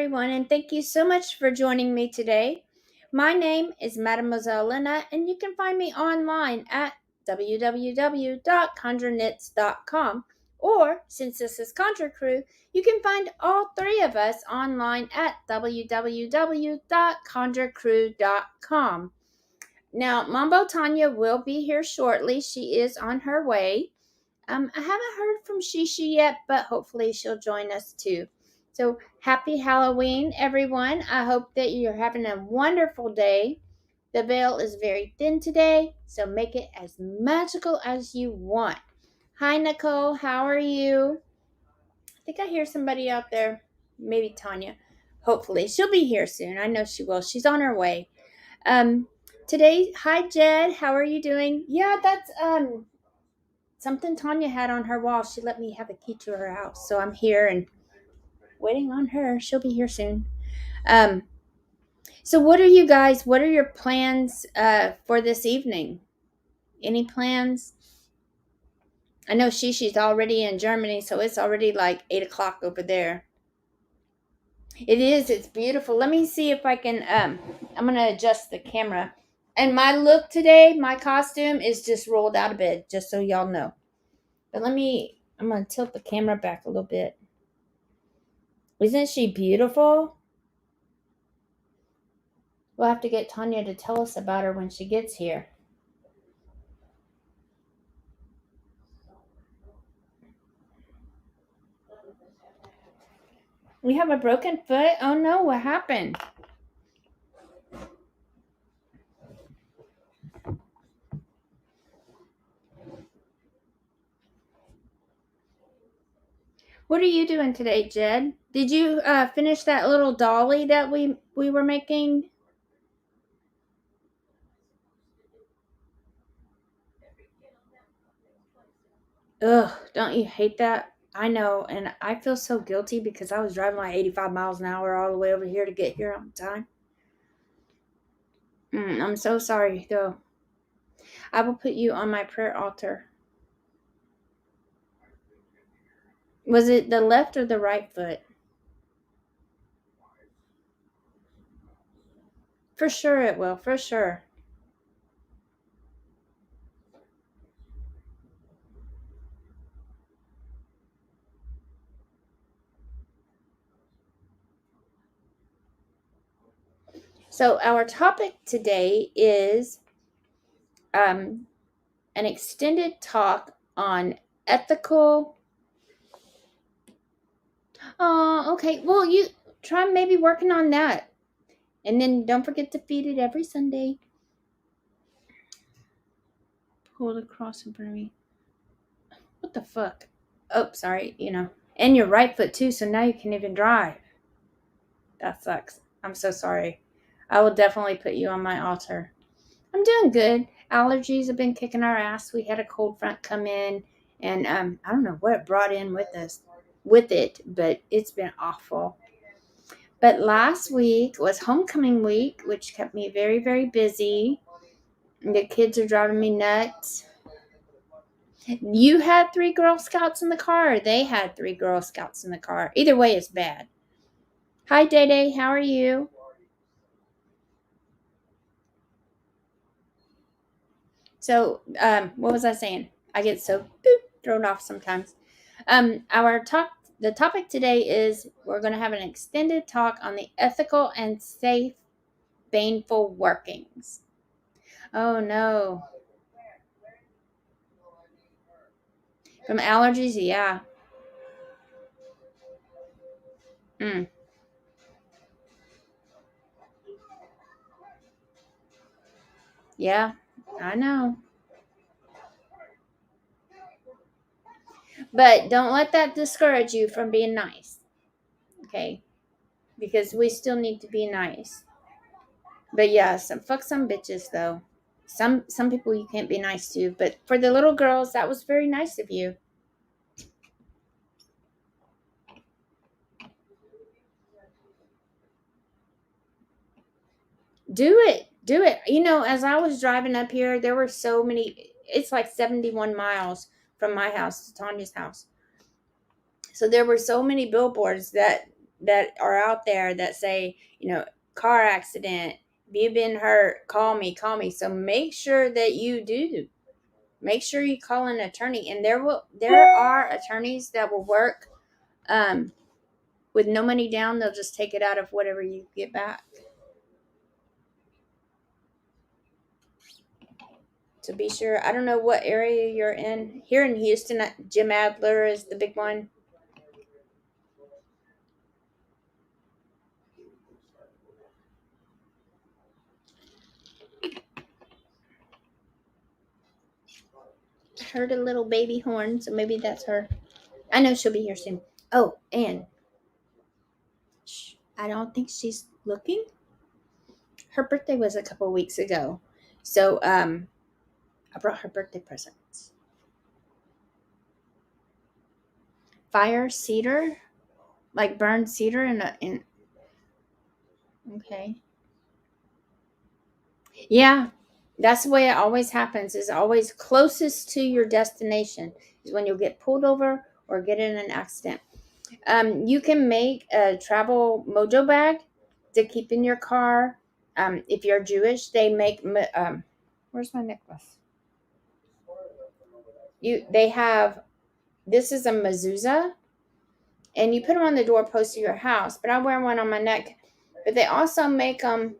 everyone, and thank you so much for joining me today. My name is Mademoiselle Lynna, and you can find me online at www.conjureknits.com. Or, since this is Conjure Crew, you can find all three of us online at www.conjurecrew.com. Now, Mambo Tonya will be here shortly. She is on her way. I haven't heard from Shishi yet, but hopefully she'll join us too. So happy Halloween, everyone. I hope that you're having a wonderful day. The veil is very thin today, so make it as magical as you want. Hi, Nicole. How are you? I think I hear somebody out there. Maybe Tonya. Hopefully. She'll be here soon. I know she will. She's on her way. Today, hi, Jed. How are you doing? Yeah, that's something Tonya had on her wall. She let me have a key to her house. So I'm here and waiting on her. She'll be here soon. So what are your plans for this evening? Any plans? I know Shishi's already in Germany, so it's already like 8 o'clock over there. It is. It's beautiful. Let me see if I can, I'm going to adjust the camera. And my look today, my costume is just rolled out of bed, just so y'all know. But I'm going to tilt the camera back a little bit. Isn't she beautiful? We'll have to get Tonya to tell us about her when she gets here. We have a broken foot? Oh no, what happened? What are you doing today, Jed? Did you finish that little dolly that we were making? Ugh, don't you hate that? I know, and I feel so guilty because I was driving like 85 miles an hour all the way over here to get here on time. I'm so sorry, though. I will put you on my prayer altar. Was it the left or the right foot? For sure it will, for sure. So our topic today is an extended talk on ethical. Oh, okay. Well, you try maybe working on that. And then don't forget to feed it every Sunday. Pull the cross in front of me. What the fuck? Oh, sorry, And your right foot too, so now you can even drive. That sucks. I'm so sorry. I will definitely put you on my altar. I'm doing good. Allergies have been kicking our ass. We had a cold front come in, and I don't know what it brought in with it, but it's been awful. But last week was homecoming week, which kept me very, very busy. The kids are driving me nuts. You had 3 Girl Scouts in the car, or they had 3 Girl Scouts in the car. Either way, it's bad. Hi, Day Day. How are you? So, what was I saying? I get so thrown off sometimes. The topic today is we're going to have an extended talk on the ethical and safe baneful workings. Oh no. From allergies, yeah. Yeah, I know. But don't let that discourage you from being nice. Okay? Because we still need to be nice. But yeah, fuck some bitches though. Some people you can't be nice to, but for the little girls, that was very nice of you. Do it. As I was driving up here, there were so many. It's like 71 miles from my house to Tanya's house. So there were so many billboards that that are out there that say, car accident, if you've been hurt, call me. So make sure that you do. Make sure you call an attorney, and there are attorneys that will work with no money down. They'll just take it out of whatever you get back. So be sure. I don't know what area you're in. Here in Houston, Jim Adler is the big one. I heard a little baby horn, so maybe that's her. I know she'll be here soon. Oh, and I don't think she's looking. Her birthday was a couple weeks ago, so I brought her birthday presents. Fire cedar, like burned cedar in. Okay. Yeah, that's the way it always happens. Is always closest to your destination is when you'll get pulled over or get in an accident. You can make a travel mojo bag to keep in your car. If you're Jewish, they make. Where's my necklace? They have. This is a mezuzah, and you put them on the doorpost of your house. But I wear one on my neck. But they also make them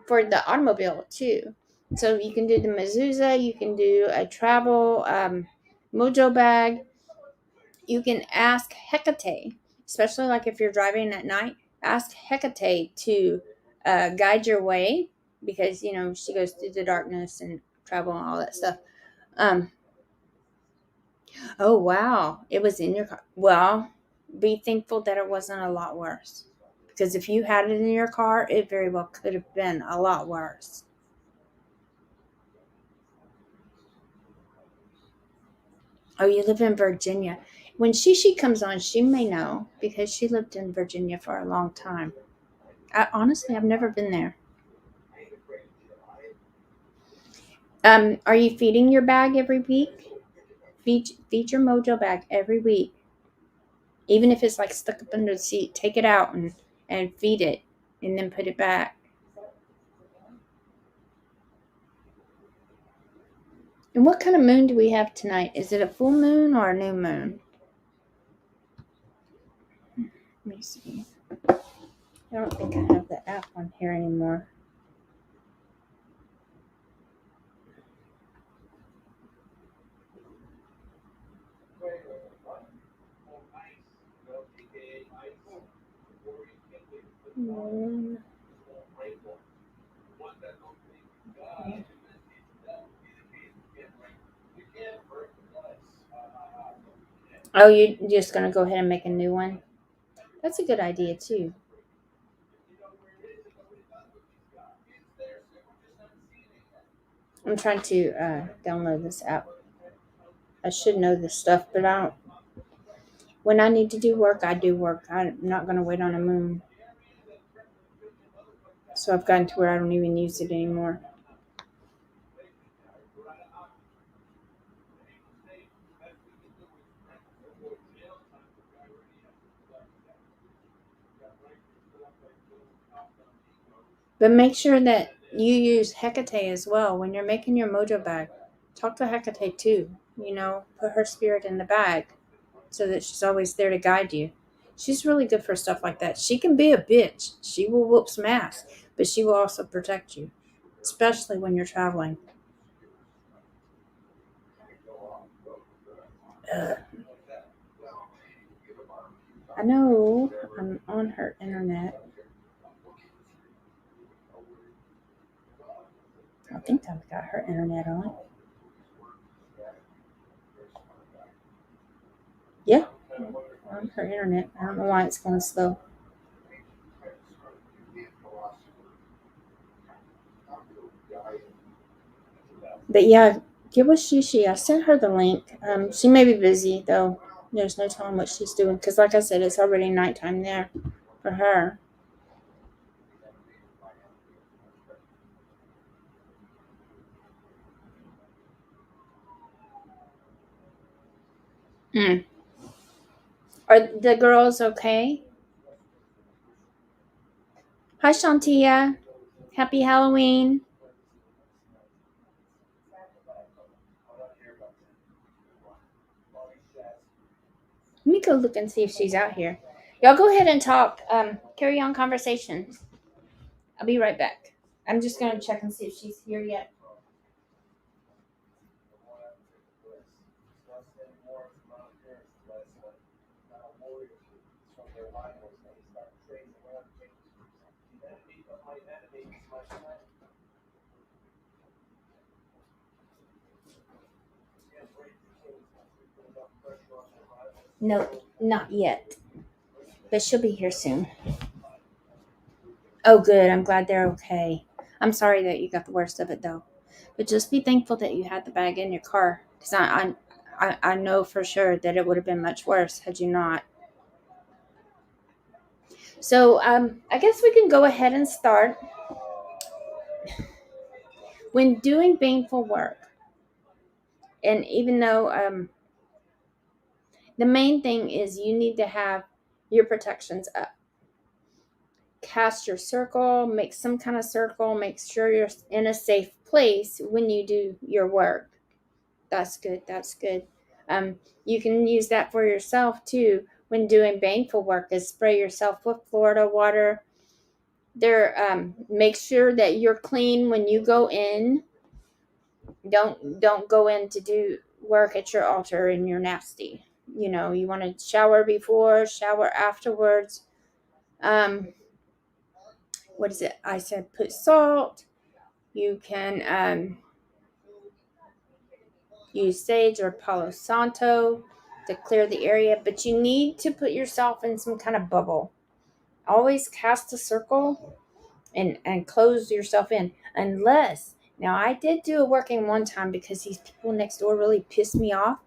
for the automobile too. So you can do the mezuzah. You can do a travel mojo bag. You can ask Hecate, especially like if you're driving at night. Ask Hecate to guide your way because she goes through the darkness and travel and all that stuff. Oh wow, it was in your car. Well, be thankful that it wasn't a lot worse. Because if you had it in your car, it very well could have been a lot worse. Oh, you live in Virginia. When Shishi comes on, she may know because she lived in Virginia for a long time. Honestly, I've never been there. Are you feeding your bag every week? Feed your mojo bag every week. Even if it's like stuck up under the seat, take it out and feed it and then put it back. And what kind of moon do we have tonight? Is it a full moon or a new moon? Let me see. I don't think I have the app on here anymore. Oh, you're just going to go ahead and make a new one? That's a good idea, too. I'm trying to download this app. I should know this stuff, but I don't. When I need to do work, I do work. I'm not going to wait on a moon. So I've gotten to where I don't even use it anymore. But make sure that you use Hecate as well when you're making your mojo bag. Talk to Hecate too. Put her spirit in the bag so that she's always there to guide you. She's really good for stuff like that. She can be a bitch. She will whoop some ass, but she will also protect you, especially when you're traveling. I know I'm on her internet. I think I've got her internet on. Yeah, on her internet. I don't know why it's going slow. But yeah, get with Shishi. I sent her the link. She may be busy though. There's no telling what she's doing because, like I said, it's already nighttime there for her. Hmm. Are the girls okay? Hi, Shantia. Happy Halloween. Let me go look and see if she's out here. Y'all go ahead and talk. Carry on conversation. I'll be right back. I'm just going to check and see if she's here yet. No, not yet. But she'll be here soon. Oh, good. I'm glad they're okay. I'm sorry that you got the worst of it, though. But just be thankful that you had the bag in your car. Because I know for sure that it would have been much worse had you not. So I guess we can go ahead and start. When doing baneful work, and even though the main thing is you need to have your protections up. Cast your circle, make some kind of circle, make sure you're in a safe place when you do your work. That's good. That's good. You can use that for yourself too when doing baneful work. Is spray yourself with Florida water. Make sure that you're clean when you go in. Don't go in to do work at your altar and you're nasty. You know, you want to shower before, shower afterwards. What is it? I said put salt. You can use sage or Palo Santo to clear the area, but you need to put yourself in some kind of bubble. Always cast a circle and close yourself in. Unless, now I did do a working one time because these people next door really pissed me off.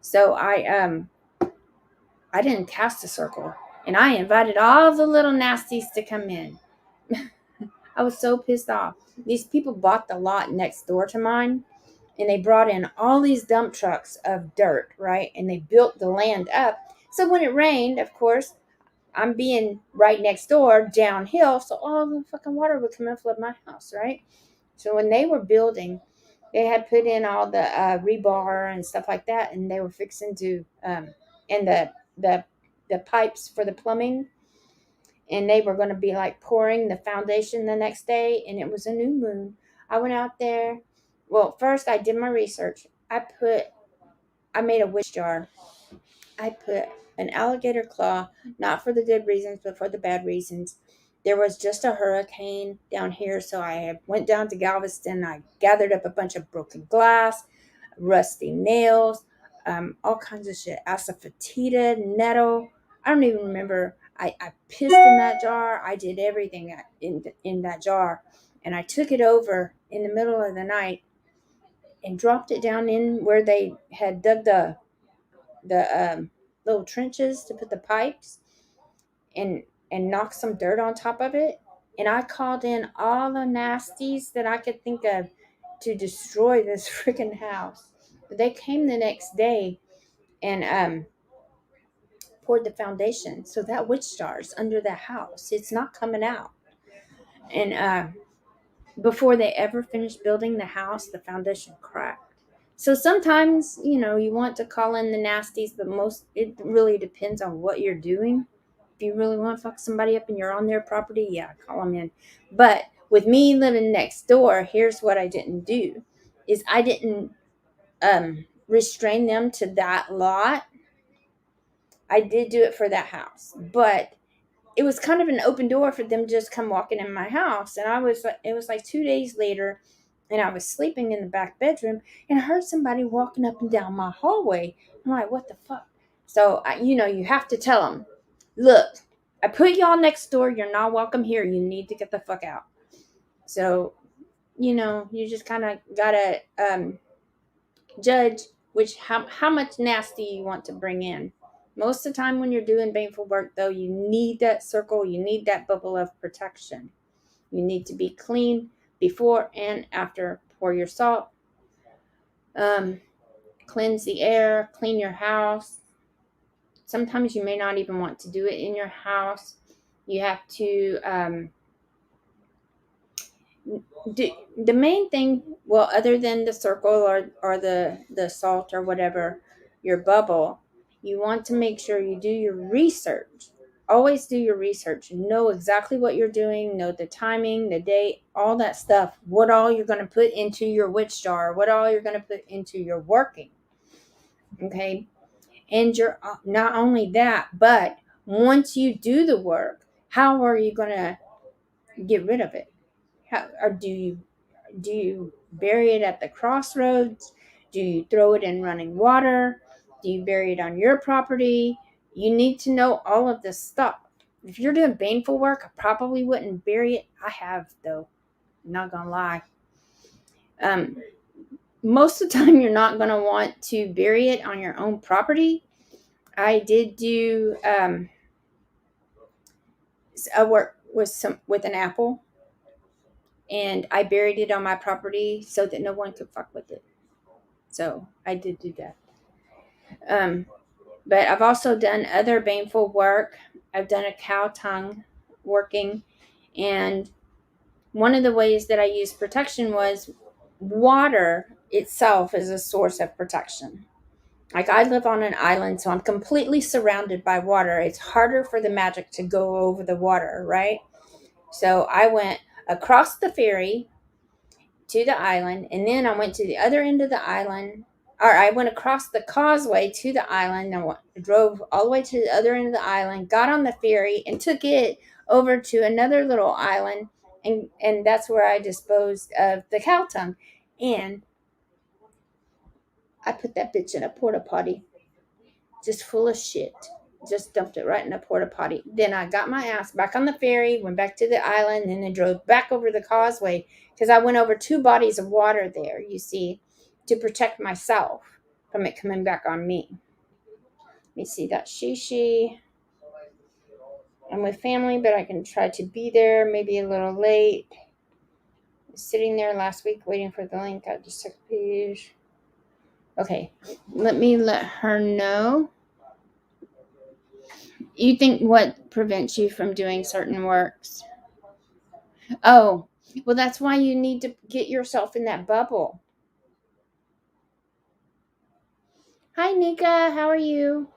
So I didn't cast a circle, and I invited all the little nasties to come in. I was so pissed off. These people bought the lot next door to mine, and they brought in all these dump trucks of dirt, right? And they built the land up. So when it rained, of course, I'm being right next door downhill, so all the fucking water would come and flood my house, right? So when they were building, they had put in all the rebar and stuff like that, and they were fixing to and the pipes for the plumbing, and they were going to be like pouring the foundation the next day, and it was a new moon. I went out there. Well, first I did my research. I made a witch jar. I put an alligator claw, not for the good reasons, but for the bad reasons. There was just a hurricane down here, so I went down to Galveston. I gathered up a bunch of broken glass, rusty nails, all kinds of shit. Asafoetida, nettle. I don't even remember. I pissed in that jar. I did everything in that jar. And I took it over in the middle of the night and dropped it down in where they had dug the little trenches to put the pipes and knock some dirt on top of it. And I called in all the nasties that I could think of to destroy this freaking house. They came the next day and poured the foundation. So that witch jar's under the house. It's not coming out. And before they ever finished building the house, the foundation cracked. So sometimes, you want to call in the nasties, but it really depends on what you're doing. If you really want to fuck somebody up and you're on their property, yeah, call them in. But with me living next door, here's what I didn't do is I didn't restrain them to that lot. I did do it for that house, but it was kind of an open door for them to just come walking in my house. And it was like 2 days later, and I was sleeping in the back bedroom, and I heard somebody walking up and down my hallway. I'm like, what the fuck? So, you have to tell them, look, I put y'all next door. You're not welcome here. You need to get the fuck out. So, you just kind of gotta judge how much nasty you want to bring in. Most of the time when you're doing baneful work, though, you need that circle. You need that bubble of protection. You need to be clean before and after. Pour your salt. Cleanse the air. Clean your house. Sometimes you may not even want to do it in your house. You have to the main thing, well, other than the circle or the salt or whatever, your bubble, you want to make sure you do your research. Always do your research. Know exactly what you're doing, know the timing, the date, all that stuff, what all you're going to put into your witch jar, what all you're going to put into your working. Okay. And you're not only that, but once you do the work, how are you going to get rid of it? How, or do you bury it at the crossroads? Do you throw it in running water? Do you bury it on your property? You need to know all of this stuff. If you're doing baneful work, I probably wouldn't bury it. I have, though. I'm not gonna lie. Most of the time, you're not gonna want to bury it on your own property. I did do a work with an apple, and I buried it on my property so that no one could fuck with it. So I did do that. But I've also done other baneful work. I've done a cow tongue working, and one of the ways that I used protection was water itself is a source of protection. Like, I live on an island, so I'm completely surrounded by water. It's harder for the magic to go over the water, right? So I went across the ferry to the island, and then I went to the other end of the island, or I went across the causeway to the island, and drove all the way to the other end of the island, got on the ferry, and took it over to another little island, and that's where I disposed of the cow tongue. And I put that bitch in a porta potty, just full of shit. Just dumped it right in a porta potty. Then I got my ass back on the ferry, went back to the island, and then drove back over the causeway, because I went over 2 bodies of water there, you see, to protect myself from it coming back on me. Let me see that Shishi. I'm with family, but I can try to be there, maybe a little late. Sitting there last week waiting for the link. I just took a page. Okay, let me let her know. You think what prevents you from doing certain works? Oh, well, that's why you need to get yourself in that bubble. Hi, Nika. How are you?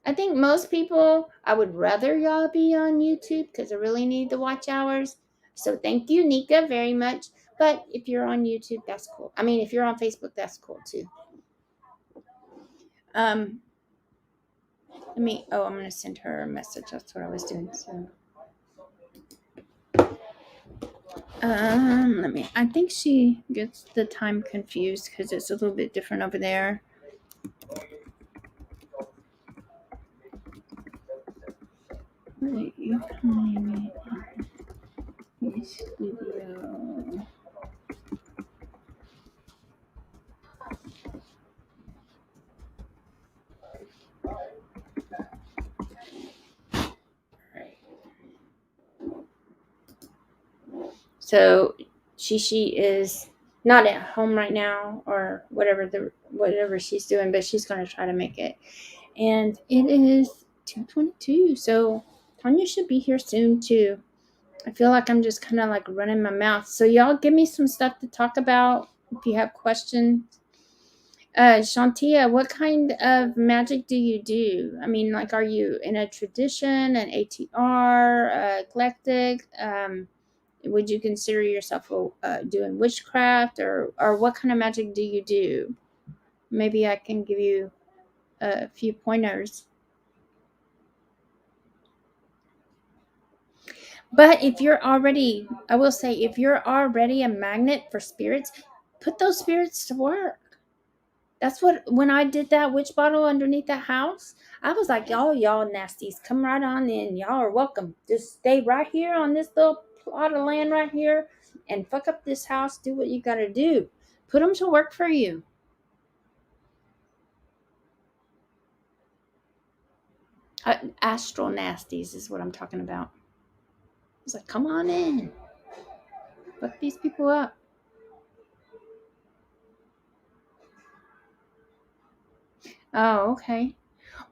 I think most people, I would rather y'all be on YouTube because I really need the watch hours. So thank you, Nika, very much. But if you're on YouTube, that's cool. I mean, if you're on Facebook, that's cool too. I'm going to send her a message. That's what I was doing. So, I think she gets the time confused because it's a little bit different over there. Studio. So Shishi is not at home right now, or whatever she's doing, but she's going to try to make it. And it is 2:22, so Tonya should be here soon too. I feel like I'm just kind of like running my mouth. So y'all give me some stuff to talk about if you have questions. Shantia, what kind of magic do you do? I mean, like, are you in a tradition, an ATR, eclectic? Would you consider yourself doing witchcraft, or what kind of magic do you do? Maybe I can give you a few pointers. But if you're already, I will say, if you're already a magnet for spirits, put those spirits to work. That's what, when I did that witch bottle underneath the house, I was like, y'all nasties, come right on in. Y'all are welcome. Just stay right here on this little plot of land right here and fuck up this house. Do what you got to do. Put them to work for you. Astral nasties is what I'm talking about. It's like, come on in. Fuck these people up. Oh, okay.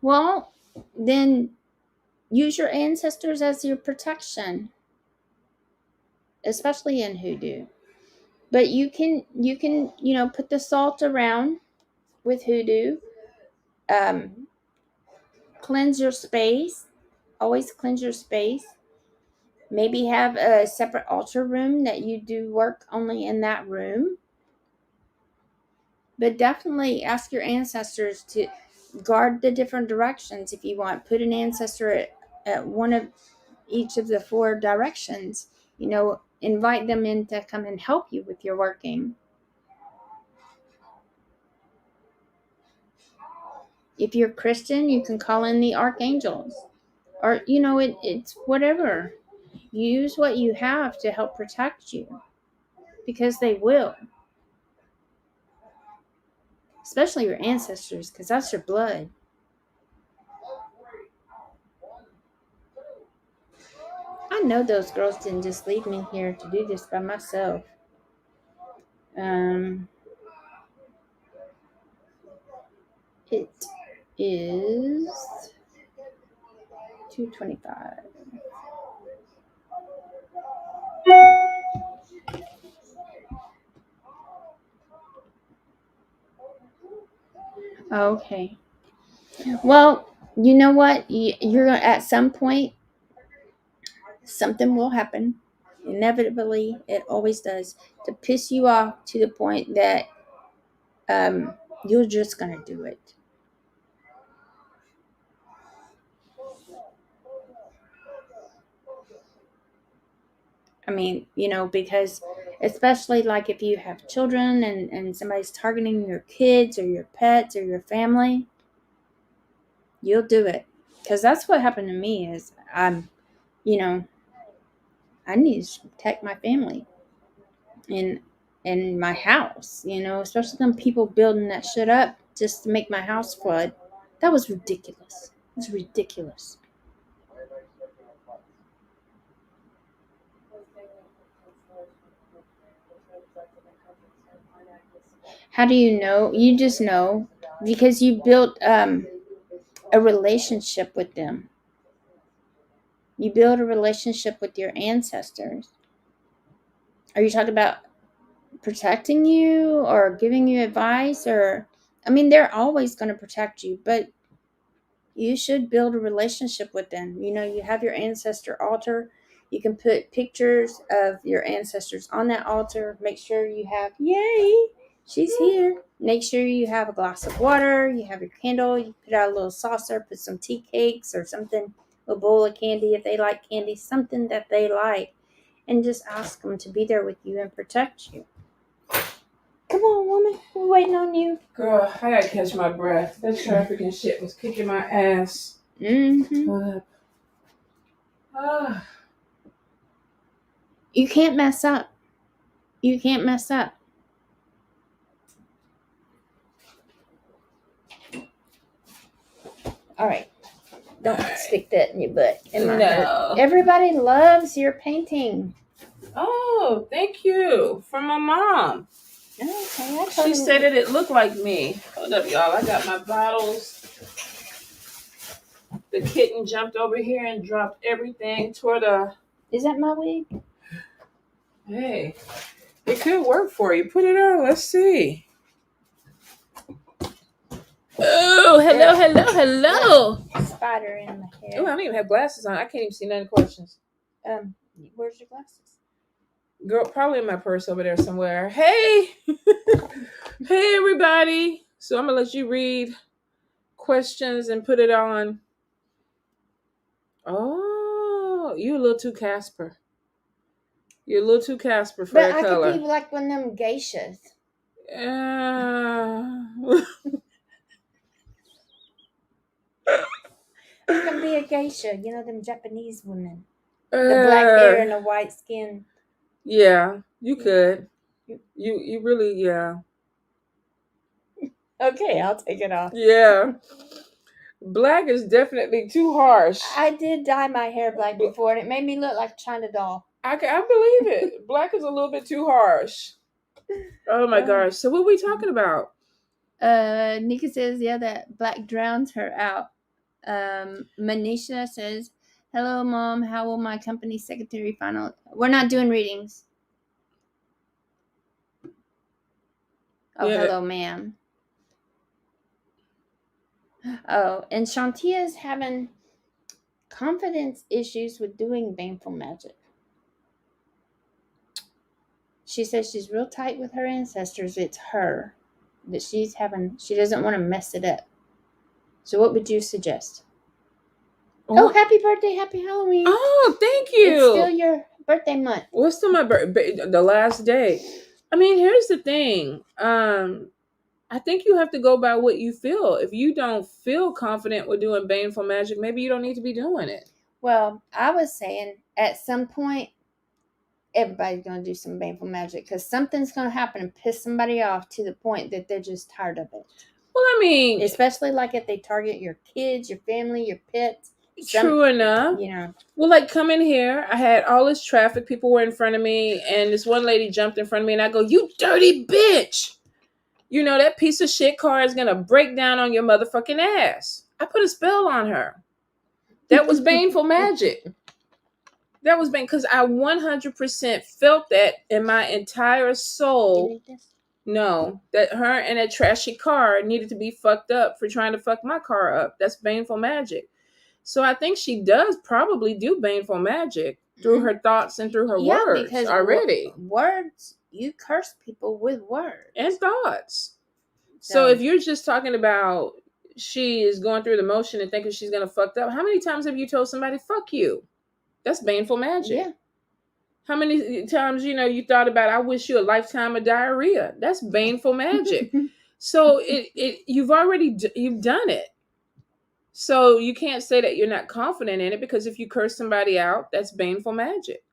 Well, then use your ancestors as your protection. especially in hoodoo. But you can put the salt around with hoodoo. Cleanse your space. Always cleanse your space. Maybe have a separate altar room that you do work only in that room. But definitely ask your ancestors to guard the different directions if you want. Put an ancestor at one of each of the 4 directions. Invite them in to come and help you with your working. If you're Christian, you can call in the archangels. Or, it's whatever. Use what you have to help protect you. Because they will. Especially your ancestors, because that's your blood. I know those girls didn't just leave me here to do this by myself. It is 2:25. Okay. Well, you know what? You're at some point, something will happen. Inevitably, it always does, to piss you off to the point that you're just gonna do it. I mean, because especially like if you have children and somebody's targeting your kids or your pets or your family, you'll do it. Because that's what happened to me is I need to protect my family and my house, especially them people building that shit up just to make my house flood. That was ridiculous. It was ridiculous. How do you know? You just know because you built a relationship with them. You build a relationship with your ancestors. Are you talking about protecting you or giving you advice? Or I mean, they're always going to protect you, but you should build a relationship with them. You have your ancestor altar. You can put pictures of your ancestors on that altar. Make sure you have, yay, she's here. Make sure you have a glass of water. You have your candle. You put out a little saucer, put some tea cakes or something, a bowl of candy if they like candy, something that they like. And just ask them to be there with you and protect you. Come on, woman. We're waiting on you. Girl, I gotta catch my breath. That traffic and shit was kicking my ass. Mm-hmm. You can't mess up. You can't mess up. All right. Don't stick that in your butt. No. Everybody loves your painting. Oh, thank you. From my mom. Okay. She said that it looked like me. Hold up, y'all. I got my bottles. The kitten jumped over here and dropped everything toward the... Is that my wig? Hey, it could work for you. Put it on. Let's see. Oh, hello. Spider in my hair. Oh, I don't even have glasses on. I can't even see none of the questions. Where's your glasses? Girl, probably in my purse over there somewhere. Hey! Hey, everybody. So I'm going to let you read questions and put it on. Oh, you're a little too Casper. You're a little too Casper for that color. But I could be like one of them geishas. I can be a geisha. Them Japanese women. The black hair and the white skin. Yeah, you could. You really, yeah. Okay, I'll take it off. Yeah. Black is definitely too harsh. I did dye my hair black before, and it made me look like a China doll. I believe it. Black is a little bit too harsh. Oh my gosh. So what are we talking about? Nika says, yeah, that black drowns her out. Manisha says, Hello, Mom. How will my company secretary final? We're not doing readings. Oh, Yeah. hello, ma'am. Oh, and Shantia's having confidence issues with doing baneful magic. She says she's real tight with her ancestors. It's her that she doesn't want to mess it up. So what would you suggest? Oh, happy birthday, happy Halloween. Oh, thank you. It's still your birthday month. What's still my birthday? The last day. I mean, here's the thing. I think you have to go by what you feel. If you don't feel confident with doing baneful magic, maybe you don't need to be doing it. Well, I was saying at some point, everybody's going to do some baneful magic because something's going to happen and piss somebody off to the point that they're just tired of it. Well, I mean, especially like if they target your kids, your family, your pets. True enough. You know. Well, like coming here, I had all this traffic. People were in front of me, and this one lady jumped in front of me, and I go, "You dirty bitch! You know that piece of shit car is gonna break down on your motherfucking ass." I put a spell on her. That was baneful magic. That was because I 100% felt that in my entire soul. No, that her and that trashy car needed to be fucked up for trying to fuck my car up. That's baneful magic. So I think she does probably do baneful magic through her thoughts and through her words because already. Words, you curse people with words. And thoughts. So if you're just talking about she is going through the motion and thinking she's going to fuck up, how many times have you told somebody, fuck you? That's baneful magic. Yeah. How many times, you thought about, I wish you a lifetime of diarrhea. That's baneful magic. So you've done it. So you can't say that you're not confident in it because if you curse somebody out, that's baneful magic.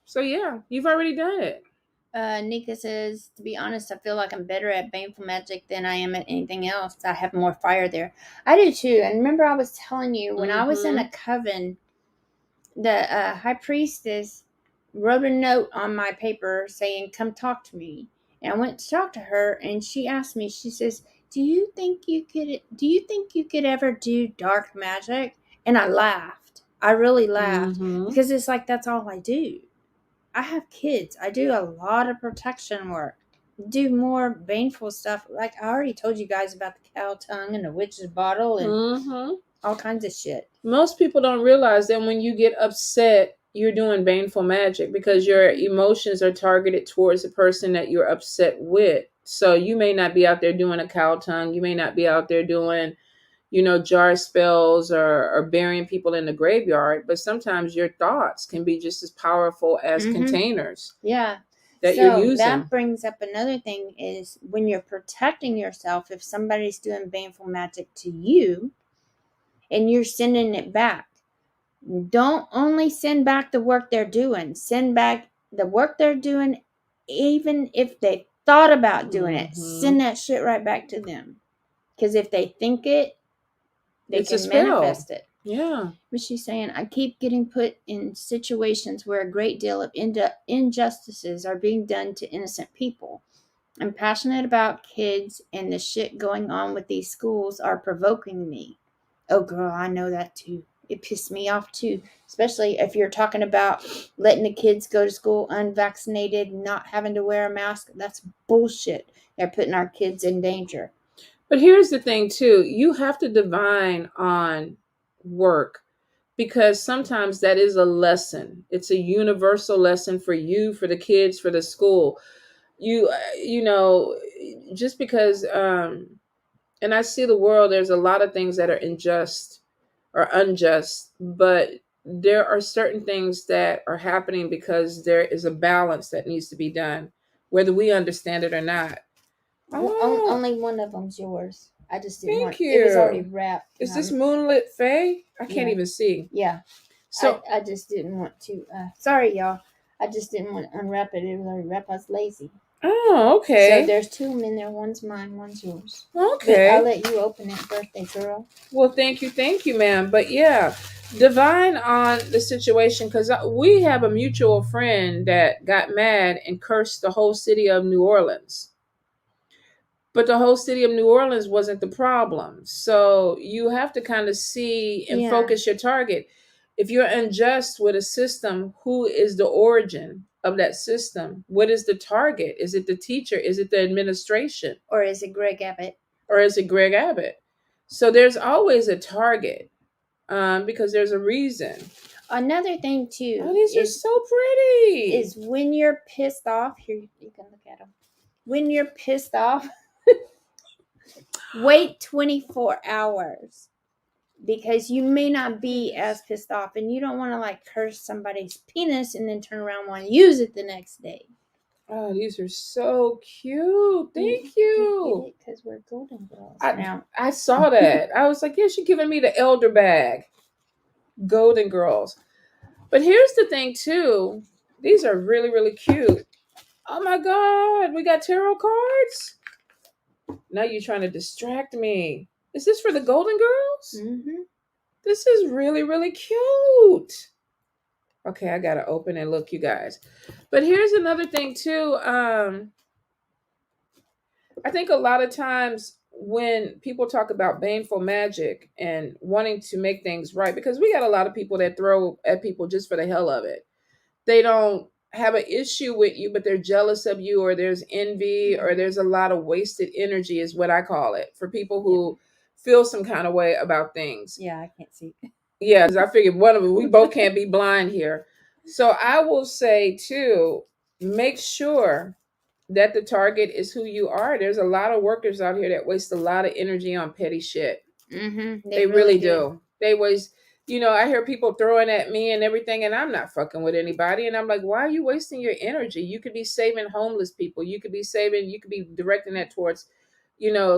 So yeah, you've already done it. Nika says, to be honest, I feel like I'm better at baneful magic than I am at anything else. I have more fire there. I do too. And remember I was telling you, when I was in a coven, the high priestess wrote a note on my paper saying, come talk to me. And I went to talk to her and she asked me, she says, do you think you could ever do dark magic? And I laughed. I really laughed because it's like, that's all I do. I have kids. I do a lot of protection work. Do more baneful stuff. Like I already told you guys about the cow tongue and the witch's bottle and all kinds of shit. Most people don't realize that when you get upset, you're doing baneful magic because your emotions are targeted towards the person that you're upset with. So you may not be out there doing a cow tongue. You may not be out there doing, jar spells or burying people in the graveyard. But sometimes your thoughts can be just as powerful as containers. Yeah. That you're using. That brings up another thing is when you're protecting yourself, if somebody's doing baneful magic to you and you're sending it back, don't only send back the work they're doing. Send back the work they're doing, even if they thought about doing it. Send that shit right back to them. Because if they think it, they can manifest it. Yeah. But she's saying, I keep getting put in situations where a great deal of injustices are being done to innocent people. I'm passionate about kids, and the shit going on with these schools are provoking me. Oh, girl, I know that too. It pissed me off too, especially if you're talking about letting the kids go to school unvaccinated, not having to wear a mask. That's bullshit. They're putting our kids in danger. But here's the thing too. You have to divine on work because sometimes that is a lesson. It's a universal lesson for you, for the kids, for the school. Just because, and I see the world, there's a lot of things that are unjust, but there are certain things that are happening because there is a balance that needs to be done, whether we understand it or not. Oh. Only one of them's yours. I just didn't Thank want you. It was already wrapped. Is this Moonlit Fae? I can't even see. Yeah. So I just didn't want to. Sorry, y'all. I just didn't want to unwrap it. It was already wrapped. I was lazy. Oh, okay. So there's two of them in there. One's mine, one's yours. Okay. But I'll let you open it, birthday girl. Well, thank you, ma'am. But yeah, divine on the situation because we have a mutual friend that got mad and cursed the whole city of New Orleans. But the whole city of New Orleans wasn't the problem. So you have to kind of see and focus your target. If you're unjust with a system, who is the origin of that system? What is the target? Is it the teacher? Is it the administration? Or is it Greg Abbott? Or is it Greg Abbott? So there's always a target, because there's a reason. Another thing too. Oh, these are so pretty. Is when you're pissed off. Here, you can look at them. When you're pissed off, wait 24 hours. Because you may not be as pissed off, and you don't want to like curse somebody's penis and then turn around and want to use it the next day. Oh, these are so cute. Thank you. Because we're golden girls now. I saw that. I was like, yeah, she's giving me the elder bag. Golden girls. But here's the thing too. These are really, really cute. Oh my God. We got tarot cards. Now you're trying to distract me. Is this for the golden girls? Mm-hmm. This is really, really cute. Okay, I gotta open and look, you guys. But here's another thing too. I think a lot of times when people talk about baneful magic and wanting to make things right, because we got a lot of people that throw at people just for the hell of it. They don't have an issue with you, but they're jealous of you, or there's envy, or there's a lot of wasted energy is what I call it, for people who feel some kind of way about things. Yeah, I can't see. Yeah, because I figured one of them, we both can't be blind here. So I will say too, make sure that the target is who you are. There's a lot of workers out here that waste a lot of energy on petty shit. Mm-hmm. They really do. They waste, I hear people throwing at me and everything, and I'm not fucking with anybody. And I'm like, why are you wasting your energy? You could be saving homeless people. You could be directing that towards,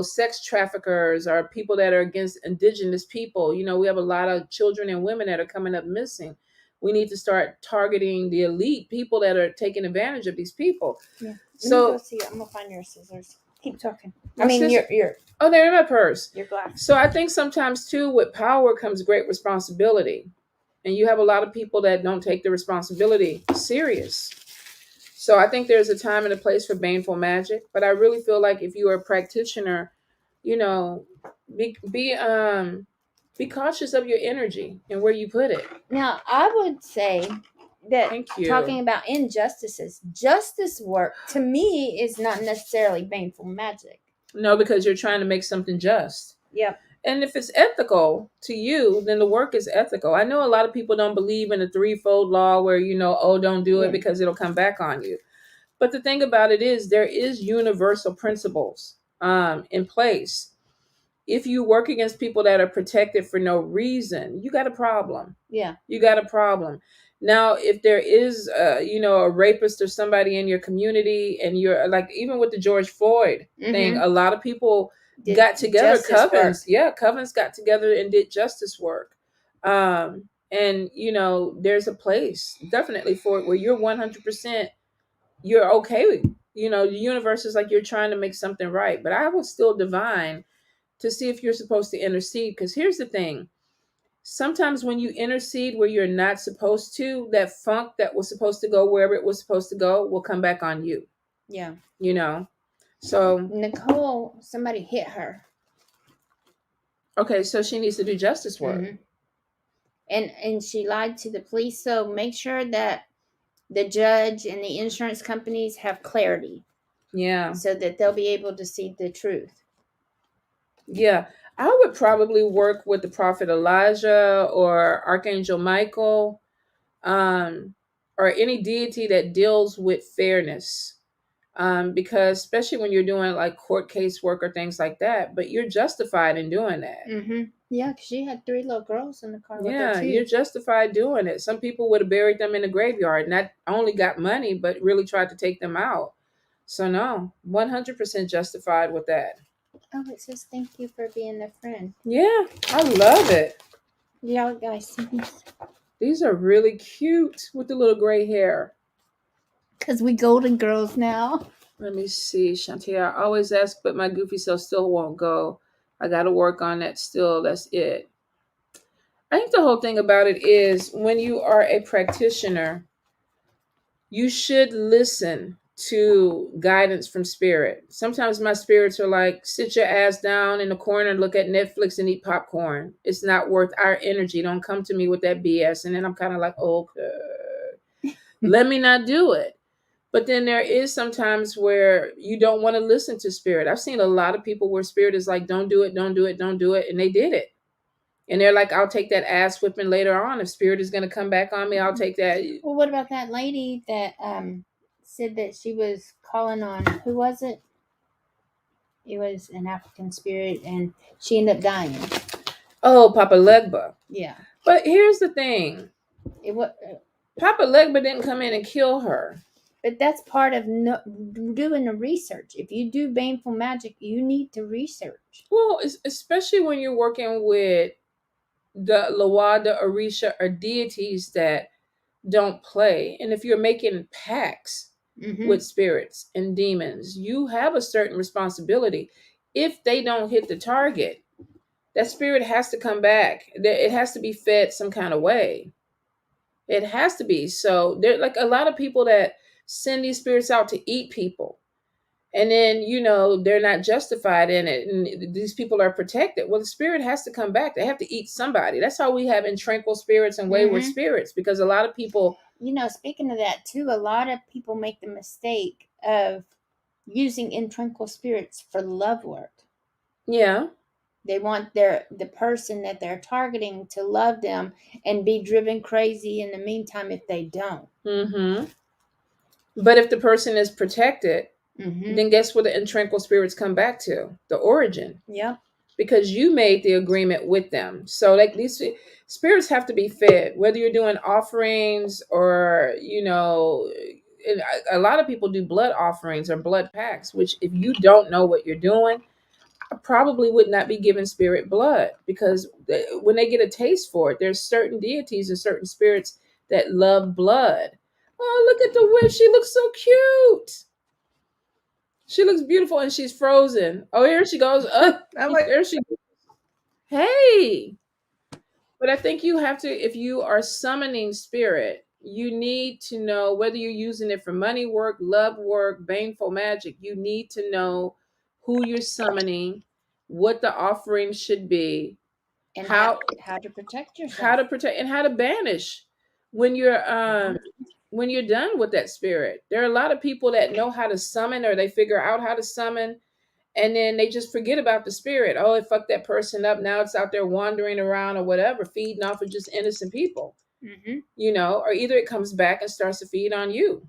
sex traffickers or people that are against indigenous people. We have a lot of children and women that are coming up missing. We need to start targeting the elite people that are taking advantage of these people. Yeah. So go see. I'm gonna find your scissors. Keep talking. Your oh, they're in my purse. Your glass. So I think sometimes too, with power comes great responsibility, and you have a lot of people that don't take the responsibility serious. So I think there's a time and a place for baneful magic, but I really feel like if you are a practitioner, be cautious of your energy and where you put it. Now, I would say that talking about injustices, justice work to me is not necessarily baneful magic. No, because you're trying to make something just. Yep. And if it's ethical to you, then the work is ethical. I know a lot of people don't believe in the threefold law where, don't do it because it'll come back on you. But the thing about it is there is universal principles in place. If you work against people that are protected for no reason, you got a problem. Yeah. You got a problem. Now, if there is, a rapist or somebody in your community, and you're like, even with the George Floyd thing, a lot of people got together, covens got together and did justice work. And, there's a place definitely for it where you're 100%, you're okay with, the universe is like, you're trying to make something right. But I will still divine to see if you're supposed to intercede. Because here's the thing. Sometimes when you intercede where you're not supposed to, that funk that was supposed to go wherever it was supposed to go will come back on you. Yeah. So Nicole, somebody hit her. Okay, so she needs to do justice work. Mm-hmm. And she lied to the police. So make sure that the judge and the insurance companies have clarity. Yeah. So that they'll be able to see the truth. Yeah. I would probably work with the prophet Elijah or Archangel Michael, or any deity that deals with fairness. Because especially when you're doing like court case work or things like that, but you're justified in doing that. Mm-hmm. Yeah, because she had 3 little girls in the car with her too. You're justified doing it. Some people would have buried them in the graveyard, not only got money, but really tried to take them out. So no, 100% justified with that. Oh, it says thank you for being a friend. Yeah, I love it. Y'all guys see these? These are really cute with the little gray hair. Because we golden girls now. Let me see, Shantae. I always ask, but my goofy self still won't go. I got to work on that still. That's it. I think the whole thing about it is when you are a practitioner, you should listen to guidance from spirit. Sometimes my spirits are like, sit your ass down in the corner and look at Netflix and eat popcorn. It's not worth our energy. Don't come to me with that BS. And then I'm kind of like, okay, let me not do it. But then there is sometimes where you don't want to listen to spirit. I've seen a lot of people where spirit is like, don't do it, don't do it, don't do it. And they did it. And they're like, I'll take that ass whipping later on. If spirit is going to come back on me, I'll take that. Well, what about that lady that said that she was calling on, who was it? It was an African spirit, and she ended up dying. Oh, Papa Legba. Yeah. But here's the thing. It was, Papa Legba didn't come in and kill her. but that's part of doing the research. If you do baneful magic, you need to research. Well, especially when you're working with the Lawada, Orisha, or deities that don't play. And if you're making pacts with spirits and demons, you have a certain responsibility. If they don't hit the target, that spirit has to come back. It has to be fed some kind of way. It has to be. So there, like a lot of people that send these spirits out to eat people, and then they're not justified in it, and these people are protected. Well, the spirit has to come back. They have to eat somebody. That's how we have intranquil spirits and wayward spirits, because a lot of people, speaking of that too, a lot of people make the mistake of using intranquil spirits for love work. Yeah. They want the person that they're targeting to love them and be driven crazy in the meantime if they don't. But if the person is protected, then guess where the intranquil spirits come back to? The origin. Yeah. Because you made the agreement with them. So like these spirits have to be fed, whether you're doing offerings or, a lot of people do blood offerings or blood pacts, which if you don't know what you're doing, I probably would not be giving spirit blood, because when they get a taste for it, there's certain deities and certain spirits that love blood. Oh, look at the witch. She looks so cute. She looks beautiful, and she's frozen. Oh, here she goes. I'm like, there she goes. Hey. But I think you have to, if you are summoning spirit, you need to know whether you're using it for money work, love work, baneful magic. You need to know who you're summoning, what the offering should be, and how to protect yourself, how to protect, and how to banish when you're done with that spirit. There are a lot of people that know how to summon, or they figure out how to summon, and then they just forget about the spirit. Oh, it fucked that person up. Now it's out there wandering around or whatever, feeding off of just innocent people. Or either it comes back and starts to feed on you.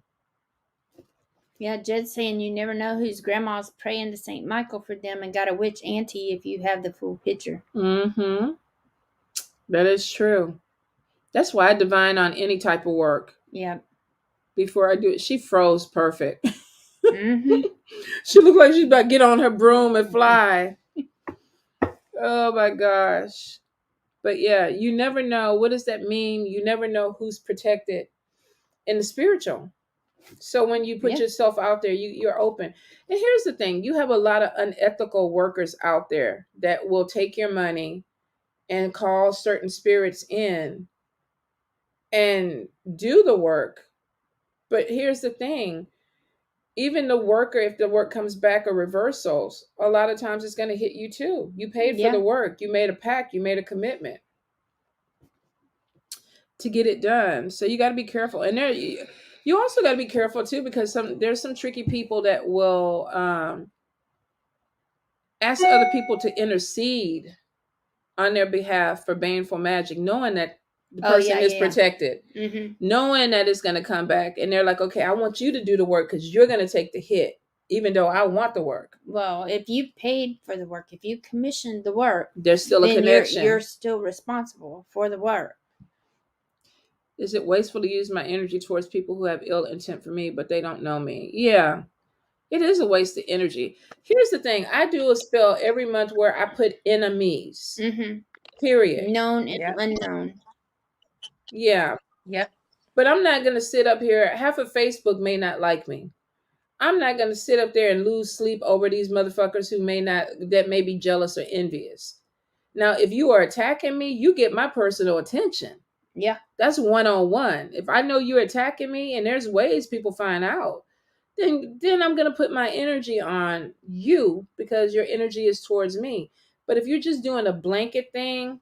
Yeah, Jed's saying you never know whose grandma's praying to St. Michael for them and got a witch auntie if you have the full picture. That is true. That's why I divine on any type of work. Yeah. Before I do it, she froze perfect. She looked like she's about to get on her broom and fly. Oh my gosh. But yeah, you never know. What does that mean? You never know who's protected in the spiritual. So when you put yourself out there, you're open. And here's the thing. You have a lot of unethical workers out there that will take your money and call certain spirits in and do the work. But here's the thing. Even the worker, if the work comes back or reversals, a lot of times it's going to hit you too. You paid for the work. You made a pact. You made a commitment to get it done. So you got to be careful. And you also got to be careful too, because there's some tricky people that will ask other people to intercede on their behalf for baneful magic, knowing that the person is protected, knowing that it's going to come back. And they're like, okay, I want you to do the work because you're going to take the hit, even though I want the work. Well, if you paid for the work, if you commissioned the work, there's still a connection. You're still responsible for the work. Is it wasteful to use my energy towards people who have ill intent for me, but they don't know me? Yeah, it is a waste of energy. Here's the thing. I do a spell every month where I put enemies, period. Known and unknown. Yeah. Yep. But I'm not going to sit up here. Half of Facebook may not like me. I'm not going to sit up there and lose sleep over these motherfuckers that may be jealous or envious. Now, if you are attacking me, you get my personal attention. Yeah. That's one-on-one. If I know you're attacking me, and there's ways people find out, then I'm going to put my energy on you because your energy is towards me. But if you're just doing a blanket thing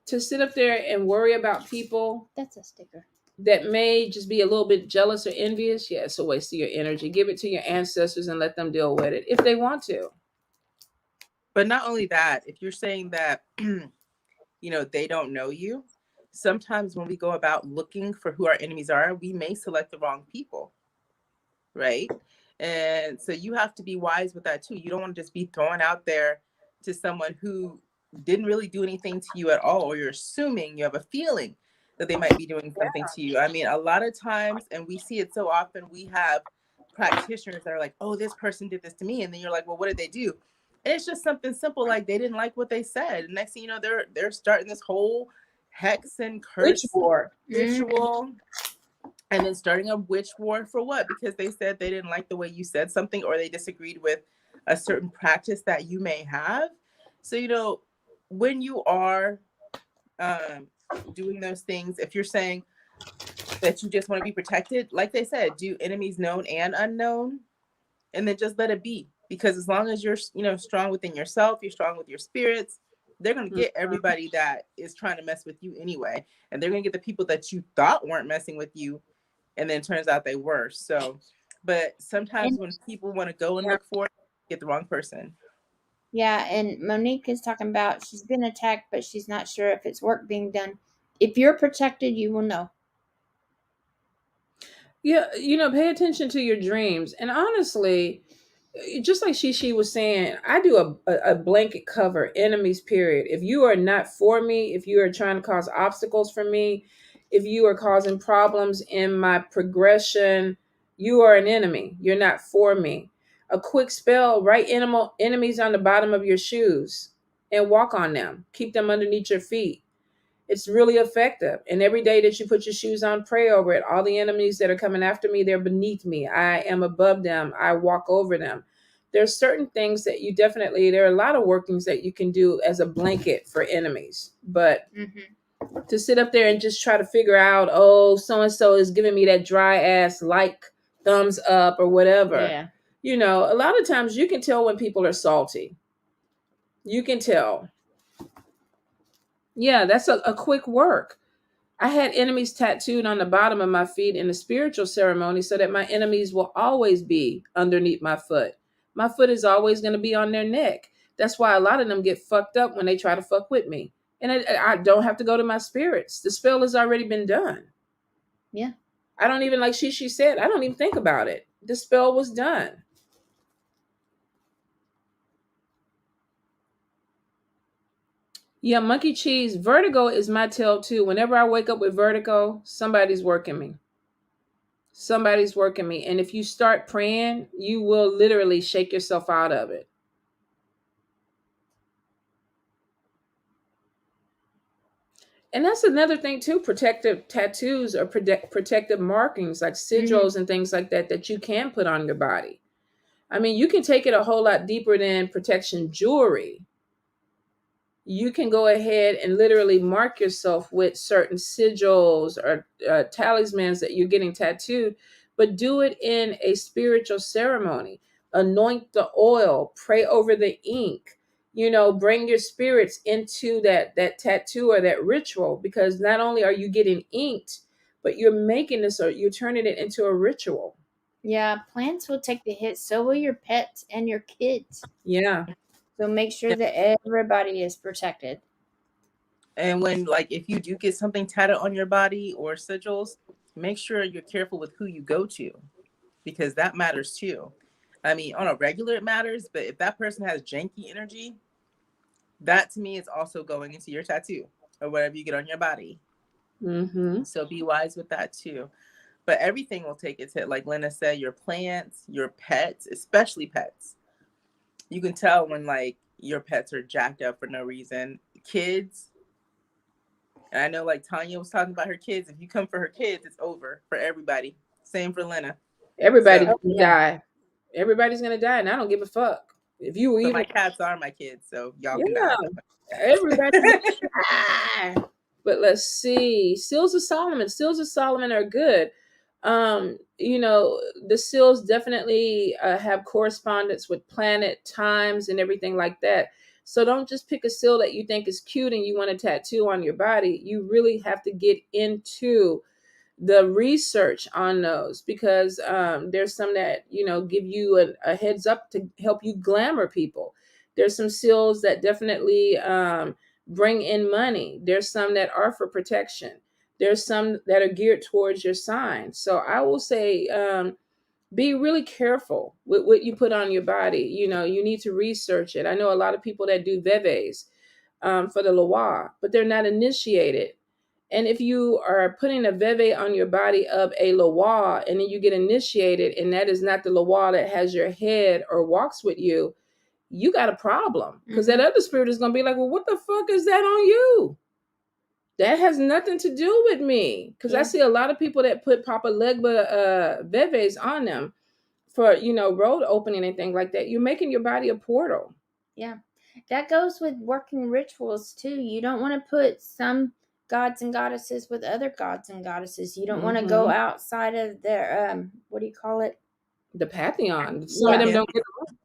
to sit up there and worry about people, That's a sticker. that may just be a little bit jealous or envious, yeah, it's a waste of your energy. Give it to your ancestors and let them deal with it if they want to. But not only that, if you're saying that, they don't know you, sometimes when we go about looking for who our enemies are, we may select the wrong people, right? And so you have to be wise with that too. You don't want to just be thrown out there to someone who didn't really do anything to you at all, or you're assuming, you have a feeling that they might be doing something to you. I mean, a lot of times, and we see it so often, we have practitioners that are like, oh, this person did this to me. And then you're like, well, what did they do? And it's just something simple, like they didn't like what they said. And next thing you know, they're starting this whole hex and curse ritual. And then starting a witch war for what? Because they said they didn't like the way you said something, or they disagreed with a certain practice that you may have. So, when you are doing those things, if you're saying that you just want to be protected, like they said, do enemies known and unknown, and then just let it be. Because as long as you're, strong within yourself, you're strong with your spirits, they're going to get everybody that is trying to mess with you anyway. And they're going to get the people that you thought weren't messing with you, and then it turns out they were. So, but sometimes when people want to go and look for it, get the wrong person. Yeah, and Monique is talking about she's been attacked, but she's not sure if it's work being done. If you're protected, you will know. Yeah, pay attention to your dreams. And honestly, just like Shishi was saying, I do a blanket cover, enemies, period. If you are not for me, if you are trying to cause obstacles for me, if you are causing problems in my progression, you are an enemy. You're not for me. A quick spell, write enemies on the bottom of your shoes and walk on them. Keep them underneath your feet. It's really effective. And every day that you put your shoes on, pray over it. All the enemies that are coming after me, they're beneath me. I am above them. I walk over them. There's certain things that there are a lot of workings that you can do as a blanket for enemies. But to sit up there and just try to figure out, oh, so-and-so is giving me that dry ass thumbs up or whatever. Yeah. A lot of times you can tell when people are salty. You can tell. Yeah, that's a quick work. I had enemies tattooed on the bottom of my feet in a spiritual ceremony so that my enemies will always be underneath my foot. My foot is always going to be on their neck. That's why a lot of them get fucked up when they try to fuck with me. And I don't have to go to my spirits. The spell has already been done. Yeah. I don't even, like Shishi said, I don't even think about it. The spell was done. Yeah, monkey cheese. Vertigo is my tell too. Whenever I wake up with vertigo, somebody's working me. Somebody's working me. And if you start praying, you will literally shake yourself out of it. And that's another thing too. Protective tattoos or protective markings like sigils and things like that you can put on your body. I mean, you can take it a whole lot deeper than protection jewelry. You can go ahead and literally mark yourself with certain sigils or talismans that you're getting tattooed, but do it in a spiritual ceremony. Anoint the oil, pray over the ink, bring your spirits into that tattoo or that ritual, because not only are you getting inked, but you're making this, or you're turning it into a ritual. Yeah, plants will take the hit. So will your pets and your kids. Yeah. So make sure that everybody is protected. And when, if you do get something tatted on your body or sigils, make sure you're careful with who you go to, because that matters too. I mean, on a regular it matters, but if that person has janky energy, that to me is also going into your tattoo or whatever you get on your body. So be wise with that too. But everything will take its hit. Like Lynna said, your plants, your pets, especially pets. You can tell when your pets are jacked up for no reason. Kids, and I know Tonya was talking about her kids. If you come for her kids, it's over for everybody. Same for Lynna. Everybody's gonna die. Everybody's gonna die, and I don't give a fuck. If you were even, my cats are my kids, so y'all can die. Everybody's gonna die. But let's see. Seals of Solomon. Seals of Solomon are good. the seals definitely have correspondence with planet times and everything like that. So don't just pick a seal that you think is cute and you want to tattoo on your body. You really have to get into the research on those, because there's some that give you a heads up to help you glamour people. There's some seals that definitely bring in money. There's some that are for protection. There's some that are geared towards your sign. So I will say, be really careful with what you put on your body. You need to research it. I know a lot of people that do veves for the Loa, but they're not initiated. And if you are putting a veve on your body of a Loa and then you get initiated and that is not the Loa that has your head or walks with you, you got a problem. Because that other spirit is going to be like, well, what the fuck is that on you? That has nothing to do with me. Because I see a lot of people that put Papa Legba veves on them for, road opening and things like that. You're making your body a portal. Yeah. That goes with working rituals too. You don't want to put some gods and goddesses with other gods and goddesses. You don't want to go outside of their what do you call it? The pantheon. Some of them don't get along.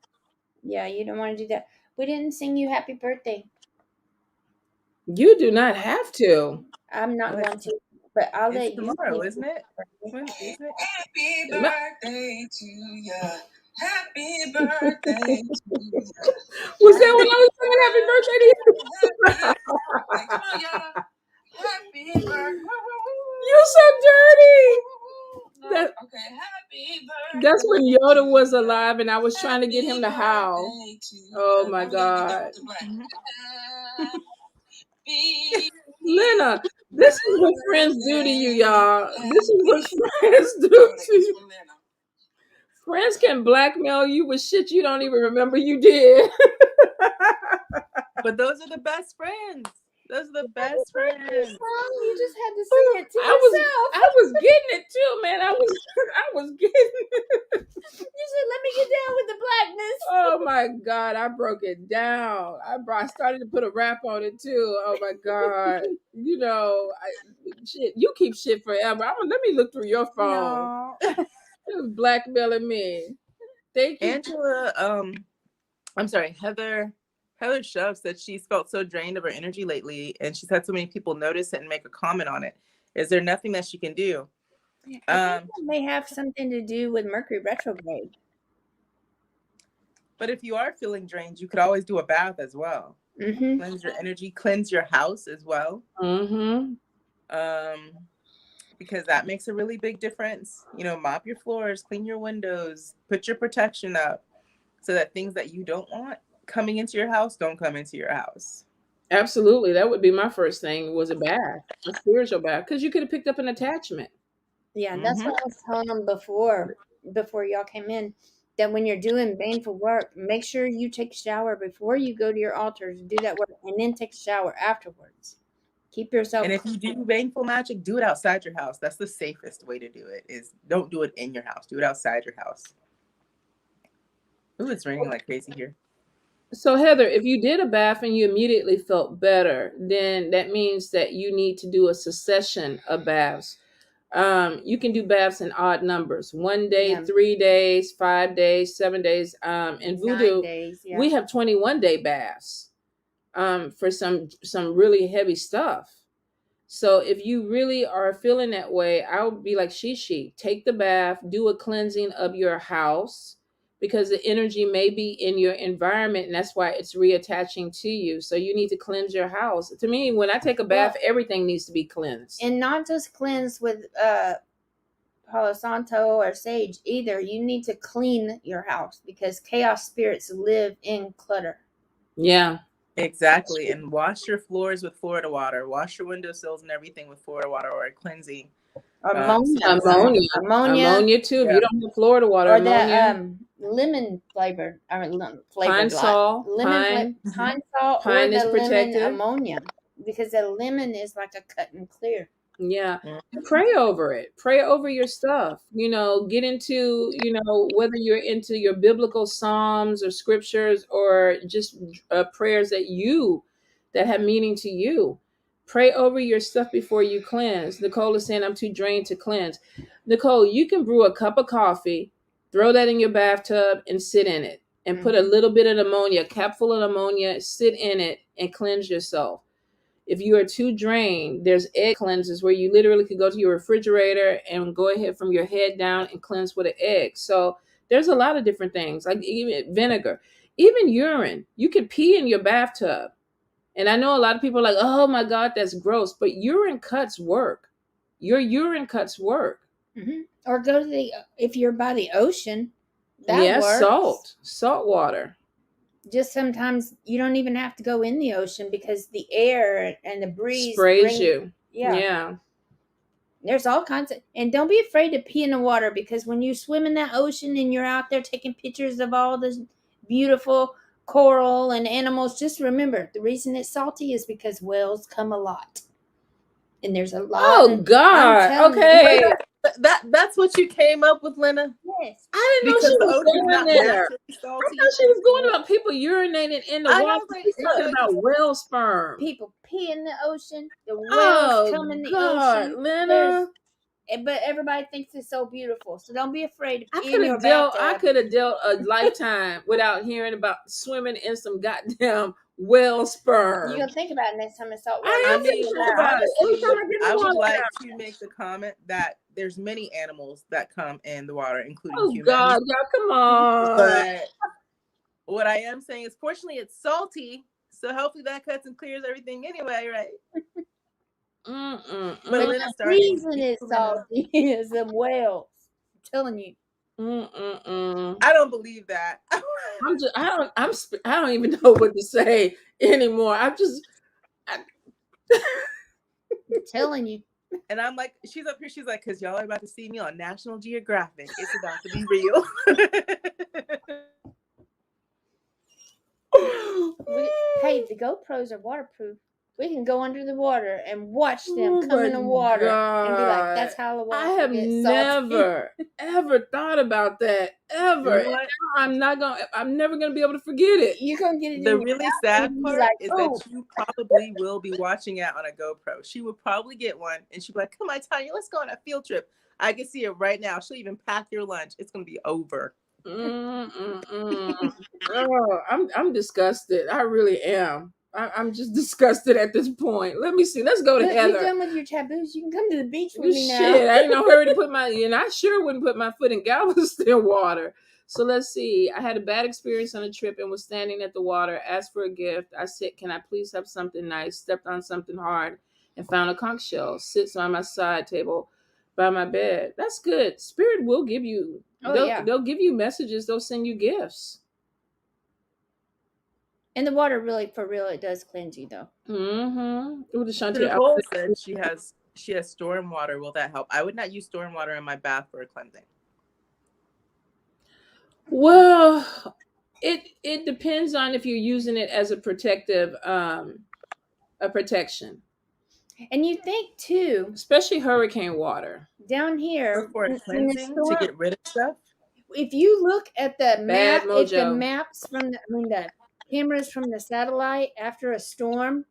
Yeah, you don't want to do that. We didn't sing you happy birthday. You do not have to. I'm not going to, but I'll let you. Tomorrow, isn't it? When is it? Happy birthday to you. Happy birthday to you. Was that when I was saying happy birthday to you? Come on, y'all. Happy birthday. You're so dirty. Okay, happy birthday. That's when Yoda was alive and I was trying to get him to howl. Oh my God. Lynna, this is what friends do to you, y'all. This is what friends do to you. Friends can blackmail you with shit you don't even remember you did. But those are the best friends. Those are the best friends. You just had to sing it to yourself. I was getting it too, man. I was getting it. You said, "Let me get down with the blackness." Oh my God, I broke it down. I started to put a rap on it too. Oh my God, shit. You keep shit forever. Let me look through your phone. No. It was blackmailing me. Thank you, Angela. I'm sorry, Heather Shove said she's felt so drained of her energy lately, and she's had so many people notice it and make a comment on it. Is there nothing that she can do? I think that may have something to do with Mercury retrograde. But if you are feeling drained, you could always do a bath as well. Cleanse your energy, cleanse your house as well. Because that makes a really big difference. Mop your floors, clean your windows, put your protection up so that things that you don't want coming into your house don't come into your house. Absolutely. That would be my first thing, was a bath, a spiritual bath, because you could have picked up an attachment. Yeah, that's what I was telling them before y'all came in, that when you're doing baneful work, make sure you take a shower before you go to your altar to do that work, and then take a shower afterwards. Keep yourself. And if you do baneful magic, do it outside your house. That's the safest way to do it. Is don't do it in your house. Do it outside your house. Ooh, it's raining like crazy here. So Heather, if you did a bath and you immediately felt better, then that means that you need to do a succession of baths. You can do baths in odd numbers: 1 day, 3 days, 5 days, 7 days. In Voodoo, 9 days, we have 21-day baths for some really heavy stuff. So if you really are feeling that way, I would be like Shishi, take the bath, do a cleansing of your house, because the energy may be in your environment, and that's why it's reattaching to you. So you need to cleanse your house. To me, when I take a bath, everything needs to be cleansed. And not just cleanse with Palo Santo or sage either. You need to clean your house, because chaos spirits live in clutter. Yeah. Exactly. And wash your floors with Florida water. Wash your windowsills and everything with Florida water or a cleansing. Ammonia too. If you don't have Florida water, or ammonia. that lemon flavor, pine salt, pine salt, pine or is the protected. lemon ammonia, because the lemon is like a cut and clear. Yeah. Pray over it. Pray over your stuff. Get into, whether you're into your biblical psalms or scriptures or just prayers that have meaning to you. Pray over your stuff before you cleanse. Nicole is saying, I'm too drained to cleanse. Nicole, you can brew a cup of coffee, throw that in your bathtub, and sit in it. And put a little bit of ammonia, a cap full of ammonia, sit in it, and cleanse yourself. If you are too drained, there's egg cleanses where you literally could go to your refrigerator and go ahead from your head down and cleanse with an egg. So there's a lot of different things, like even vinegar, even urine. You could pee in your bathtub. And I know a lot of people are like, oh my God, that's gross. But urine cuts work. Your urine cuts work. Mm-hmm. Or go to if you're by the ocean, that works. Salt water. Just sometimes you don't even have to go in the ocean because the air and the breeze sprays you. Yeah. There's all kinds of, and don't be afraid to pee in the water, because when you swim in that ocean and you're out there taking pictures of all the beautiful coral and animals, just remember the reason it's salty is because whales come a lot. And there's a lot. Oh God. Okay. That's what you came up with, Lynna? Yes. I didn't know she was going there. I thought she was going about people urinating in the water. She's talking about whale sperm. People pee in the ocean. The whales come in the ocean. Lynna. But everybody thinks it's so beautiful, so don't be afraid to pee I in your bathtub. I could have dealt a lifetime without hearing about swimming in some goddamn whale sperm. You're gonna think about it next time it's saltwater. I would like to make the comment that there's many animals that come in the water, including humans. Oh God, y'all, come on. But what I am saying is, fortunately, it's salty, so hopefully that cuts and clears everything anyway, right? But the reason it's salty is the whales. I'm telling you. I don't believe that. I don't even know what to say anymore. I'm telling you. And I'm like, she's up here. She's like, because y'all are about to see me on National Geographic. It's about to be real. Hey, the GoPros are waterproof. We can go under the water and watch them come in the water and be like, that's how the water I have never, ever thought about that, ever. You know, I'm never going to be able to forget it. You're going to get it. The really sad part is that you probably will be watching it on a GoPro. She would probably get one and she'd be like, come on, Tanya, let's go on a field trip. I can see it right now. She'll even pack your lunch. It's going to be over. Oh, I'm disgusted. I really am. I'm just disgusted at this point. Let me see. Let's go to Heather. You're done with your taboos. You can come to the beach with me now. Shit, I ain't no hurry to put and I sure wouldn't put my foot in Galveston water. So let's see. I had a bad experience on a trip and was standing at the water, asked for a gift. I said, can I please have something nice? Stepped on something hard and found a conch shell. Sits on my side table by my bed. That's good. Spirit will give you, they'll give you messages. They'll send you gifts. And the water really, for real, it does cleanse you, though. Nicole said she has storm water. Will that help? I would not use storm water in my bath for a cleansing. Well, it depends on if you're using it as a protective, a protection. And you think too, especially hurricane water down here for a cleansing to get rid of stuff. If you look at the map, if the maps from the cameras from the satellite after a storm,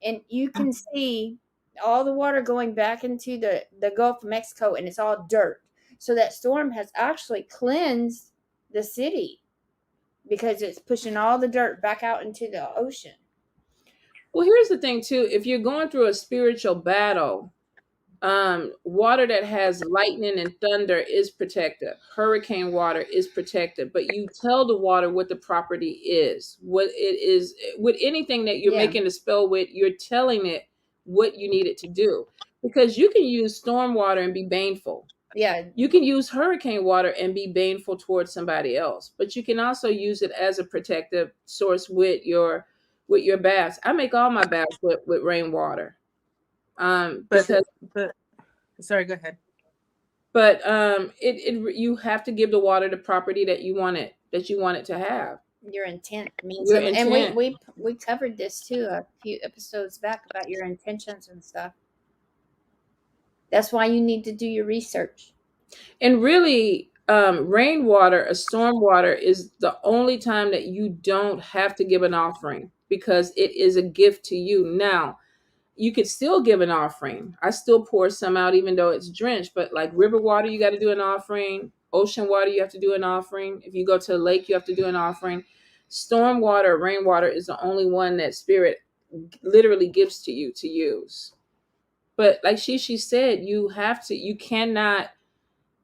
and you can see all the water going back into the Gulf of Mexico, and it's all dirt. So that storm has actually cleansed the city because it's pushing all the dirt back out into the ocean. Well, here's the thing too. If you're going through a spiritual battle, water that has lightning and thunder is protective. Hurricane water is protective, but you tell the water what the property is, what it is. With anything that you're making a spell with, you're telling it what you need it to do. Because you can use storm water and be baneful. Yeah. You can use hurricane water and be baneful towards somebody else, but you can also use it as a protective source with your baths. I make all my baths with rainwater. Sorry, go ahead. But you have to give the water the property that you want it to have. Your intent means something. And we covered this too a few episodes back about your intentions and stuff. That's why you need to do your research. And really, rainwater, storm water is the only time that you don't have to give an offering because it is a gift to you. Now, you could still give an offering. I still pour some out even though it's drenched, but like river water, you got to do an offering. Ocean water, you have to do an offering. If you go to a lake, you have to do an offering. Storm water, rainwater is the only one that spirit literally gives to you to use. But like Shishi said, you cannot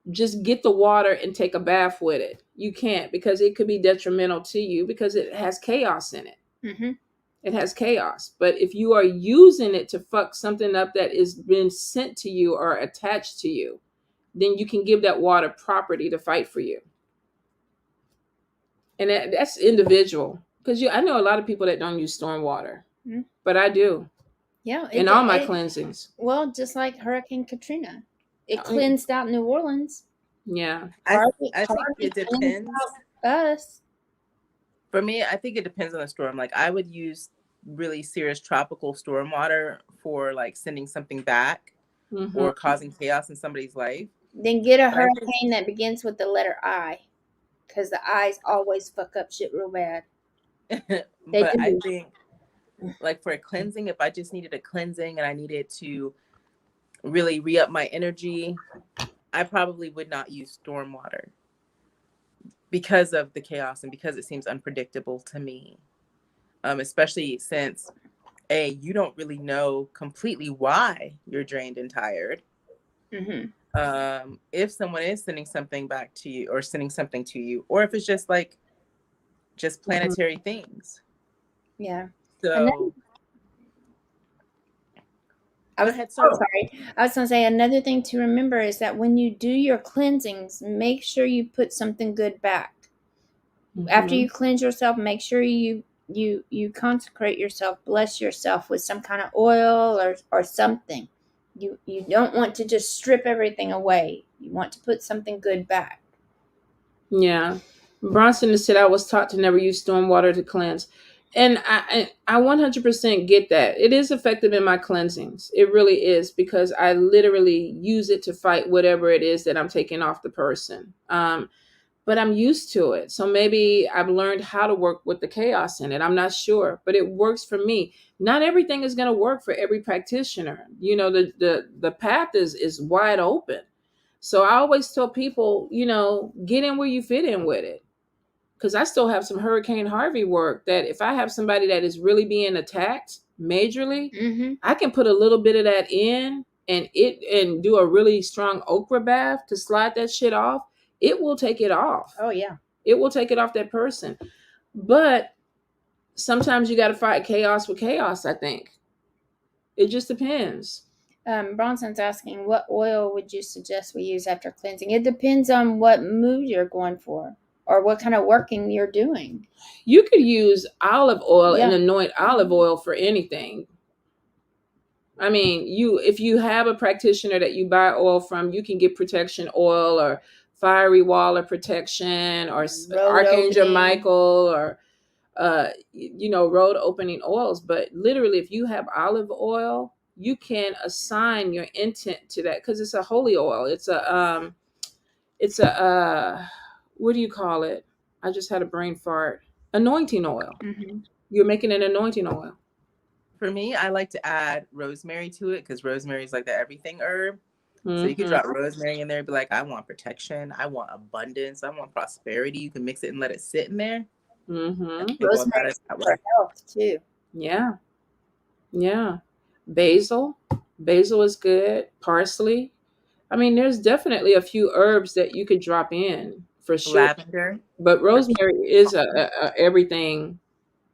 just get the water and take a bath with it. You can't, because it could be detrimental to you because it has chaos in it. Mm-hmm. It has chaos. But if you are using it to fuck something up that is been sent to you or attached to you, then you can give that water property to fight for you. And that's individual. Because I know a lot of people that don't use storm water, but I do. Yeah. In all my cleansings. Well, just like Hurricane Katrina. It cleansed out New Orleans. Yeah. I think it depends. Us. For me, I think it depends on the storm. Like I would use really serious tropical storm water for like sending something back or causing chaos in somebody's life. Then get a hurricane that begins with the letter I, because the I's always fuck up shit real bad. But I think like for a cleansing, if I just needed a cleansing and I needed to really re-up my energy, I probably would not use storm water because of the chaos and because it seems unpredictable to me. Especially since you don't really know completely why you're drained and tired. Mm-hmm. If someone is sending something back to you or sending something to you, or if it's just like just planetary things. Yeah. So I was sorry. I was going to say another thing to remember is that when you do your cleansings, make sure you put something good back. After you cleanse yourself, make sure you consecrate yourself, bless yourself with some kind of oil or something. You don't want to just strip everything away. You want to put something good back. Yeah. Bronson said I was taught to never use storm water to cleanse. And I 100% get that. It is effective in my cleansings. It really is, because I literally use it to fight whatever it is that I'm taking off the person. But I'm used to it. So maybe I've learned how to work with the chaos in it. I'm not sure, but it works for me. Not everything is going to work for every practitioner. You know, the path is wide open. So I always tell people, get in where you fit in with it. Because I still have some Hurricane Harvey work that if I have somebody that is really being attacked majorly, I can put a little bit of that in and do a really strong okra bath to slide that shit off. It will take it off. Oh, yeah. It will take it off that person. But sometimes you got to fight chaos with chaos, I think. It just depends. Bronson's asking, what oil would you suggest we use after cleansing? It depends on what mood you're going for or what kind of working you're doing. You could use olive oil and anoint olive oil for anything. I mean, if you have a practitioner that you buy oil from, you can get protection oil or fiery wall of protection or Archangel Michael or road opening oils. But literally, if you have olive oil, you can assign your intent to that, because it's a holy oil. It's a what do you call it? I just had a brain fart. Anointing oil. You're making an anointing oil. For me, I like to add rosemary to it, because rosemary is like the everything herb. So you can drop rosemary in there and be like, I want protection, I want abundance, I want prosperity. You can mix it and let it sit in there. Rosemary for health too. Yeah. Basil is good. Parsley. I mean, there's definitely a few herbs that you could drop in for sure. Lavender. But rosemary is a everything,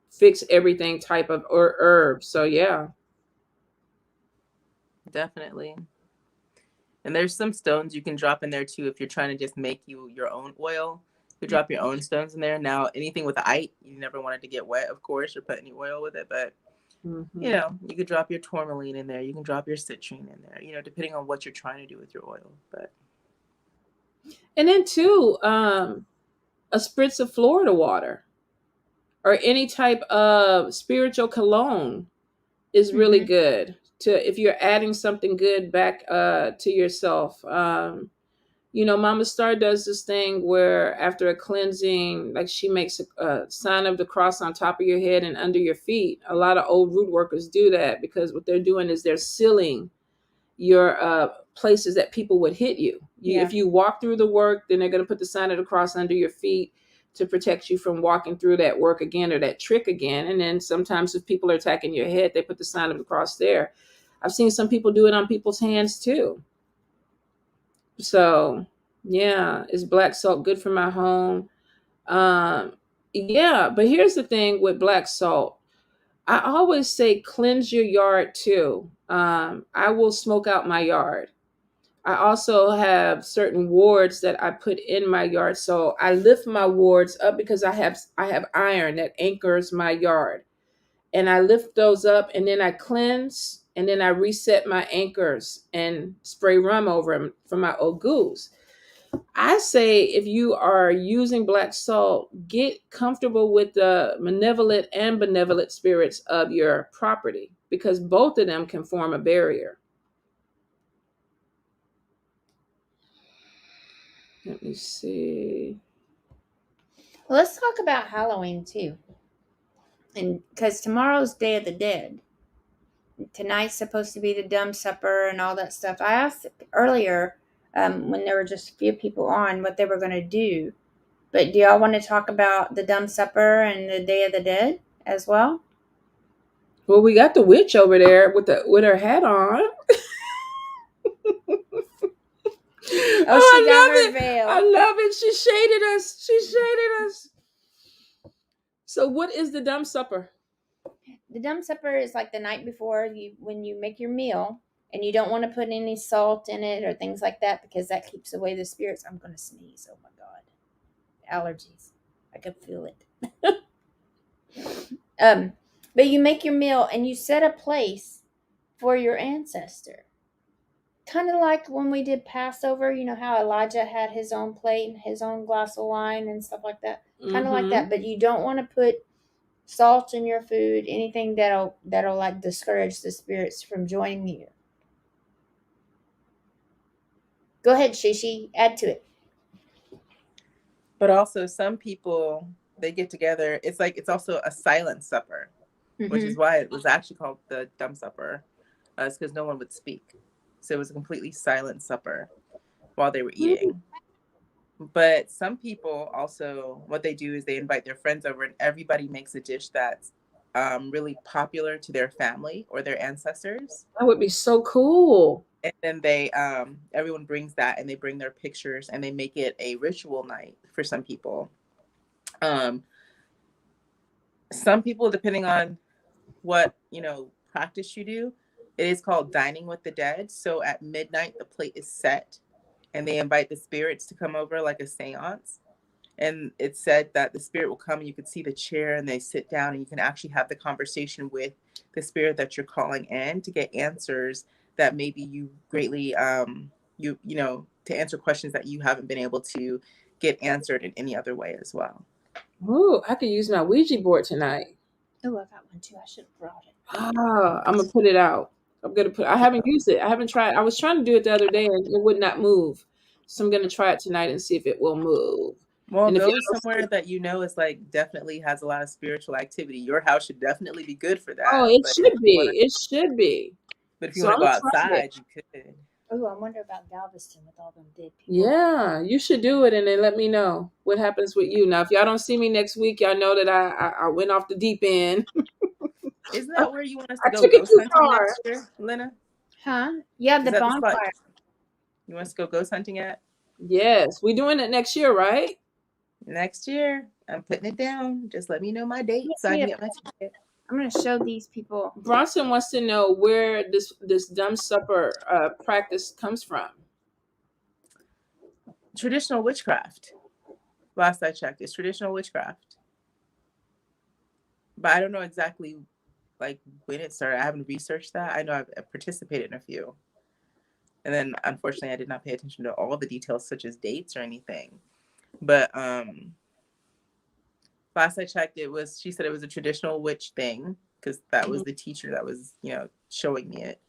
fix everything type of herb. So yeah. Definitely. And there's some stones you can drop in there too if you're trying to just make your own oil. You drop your own stones in there. Now, anything with the you never want it to get wet, of course, or put any oil with it. But, you could drop your tourmaline in there. You can drop your citrine in there, depending on what you're trying to do with your oil. And then too, a spritz of Florida water or any type of spiritual cologne is really good if you're adding something good back to yourself. You know, Mama Star does this thing where after a cleansing, like she makes a sign of the cross on top of your head and under your feet. A lot of old root workers do that because what they're doing is they're sealing your places that people would hit you. If you walk through the work, then they're going to put the sign of the cross under your feet to protect you from walking through that work again or that trick again. And then sometimes if people are attacking your head, they put the sign of the cross there. I've seen some people do it on people's hands too. So yeah, is black salt good for my home? Yeah, but here's the thing with black salt. I always say cleanse your yard too. I will smoke out my yard. I also have certain wards that I put in my yard. So I lift my wards up because I have iron that anchors my yard. And I lift those up and then I cleanse and then I reset my anchors and spray rum over them for my ogus. I say if you are using black salt, get comfortable with the malevolent and benevolent spirits of your property because both of them can form a barrier. Let me see. Well, let's talk about Halloween too. And because tomorrow's Day of the Dead. Tonight's supposed to be the dumb supper and all that stuff. I asked earlier when there were just a few people on what they were going to do. But do y'all want to talk about the dumb supper and the Day of the Dead as well? Well, we got the witch over there with her hat on. She got her veil. I love it. She shaded us. So what is the dumb supper? The dumb supper is like the night before when you make your meal and you don't want to put any salt in it or things like that because that keeps away the spirits. I'm going to sneeze. Oh my God. Allergies. I could feel it. But you make your meal and you set a place for your ancestor. Kind of like when we did Passover, you know how Elijah had his own plate and his own glass of wine and stuff like that. Kind of like that, but you don't want to put salt in your food, anything that'll like discourage the spirits from joining you. Go ahead, Shishi, add to it. But also some people, they get together. It's also a silent supper, which is why it was actually called the dumb supper. It's because no one would speak. So it was a completely silent supper while they were eating. But some people also, what they do is they invite their friends over and everybody makes a dish that's really popular to their family or their ancestors. That would be so cool. And then they everyone brings that and they bring their pictures and they make it a ritual night for some people. Some people, depending on what practice you do, it is called dining with the dead. So at midnight the plate is set and they invite the spirits to come over like a seance. And it's said that the spirit will come and you can see the chair and they sit down and you can actually have the conversation with the spirit that you're calling in to get answers that maybe you greatly, to answer questions that you haven't been able to get answered in any other way as well. Oh, I could use my Ouija board tonight. Oh, I got one too. I should have brought it. I'm going to put it out. I haven't used it. I haven't tried. I was trying to do it the other day and it would not move. So I'm going to try it tonight and see if it will move. Well, go somewhere that is like definitely has a lot of spiritual activity. Your house should definitely be good for that. Oh, it should be. It should be. But if you want to go outside, you could. Oh, I wonder about Galveston with all them dead people. Yeah, you should do it and then let me know what happens with you. Now, if y'all don't see me next week, y'all know that I went off the deep end. Isn't that where you want us to go ghost hunting next year, Lynna? Huh? Yeah, the bonfire. You want us to go ghost hunting at? Yes, we're doing it next year, right? Next year. I'm putting it down. Just let me know my date so I can get my ticket. I'm going to show these people. Bronson wants to know where this dumb supper practice comes from. Traditional witchcraft. Last I checked, it's traditional witchcraft. But I don't know exactly like when it started. I haven't researched that. I know I've participated in a few. And then unfortunately I did not pay attention to all the details such as dates or anything. But last I checked, she said it was a traditional witch thing because that was the teacher that was, showing me it.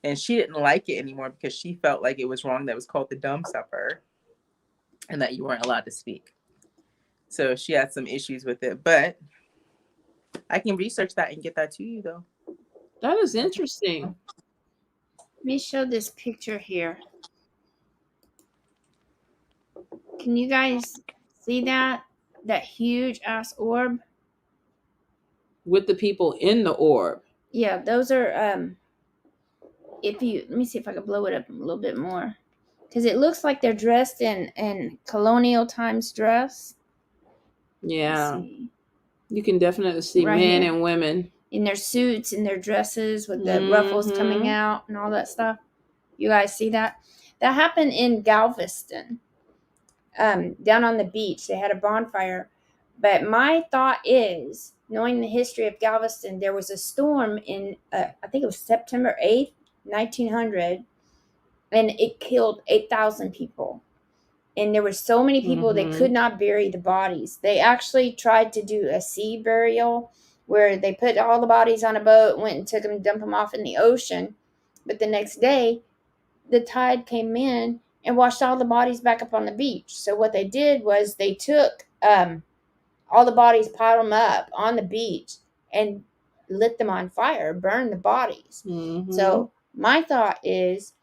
And she didn't like it anymore because she felt like it was wrong that it was called the dumb supper. and that you weren't allowed to speak. So she had some issues with it, but I can research that and get that to you though. That is interesting. Let me show this picture here. Can you guys see that? That huge ass orb? With the people in the orb. Yeah, those are if you let me see if I can blow it up a little bit more. Because it looks like they're dressed in colonial times dress. Yeah. You can definitely see Right men here. and women. In their suits and their dresses with the ruffles coming out and all that stuff. You guys see that? That happened in Galveston. Down on the beach. They had a bonfire. But my thought is, knowing the history of Galveston, there was a storm in, I think it was September 8th, 1900, and it killed 8,000 people. And there were so many people they could not bury the bodies. They actually tried to do a sea burial where they put all the bodies on a boat, went and took them, dumped them off in the ocean. But the next day, the tide came in and washed all the bodies back up on the beach. So what they did was they took all the bodies, piled them up on the beach, and lit them on fire, burned the bodies. So my thought is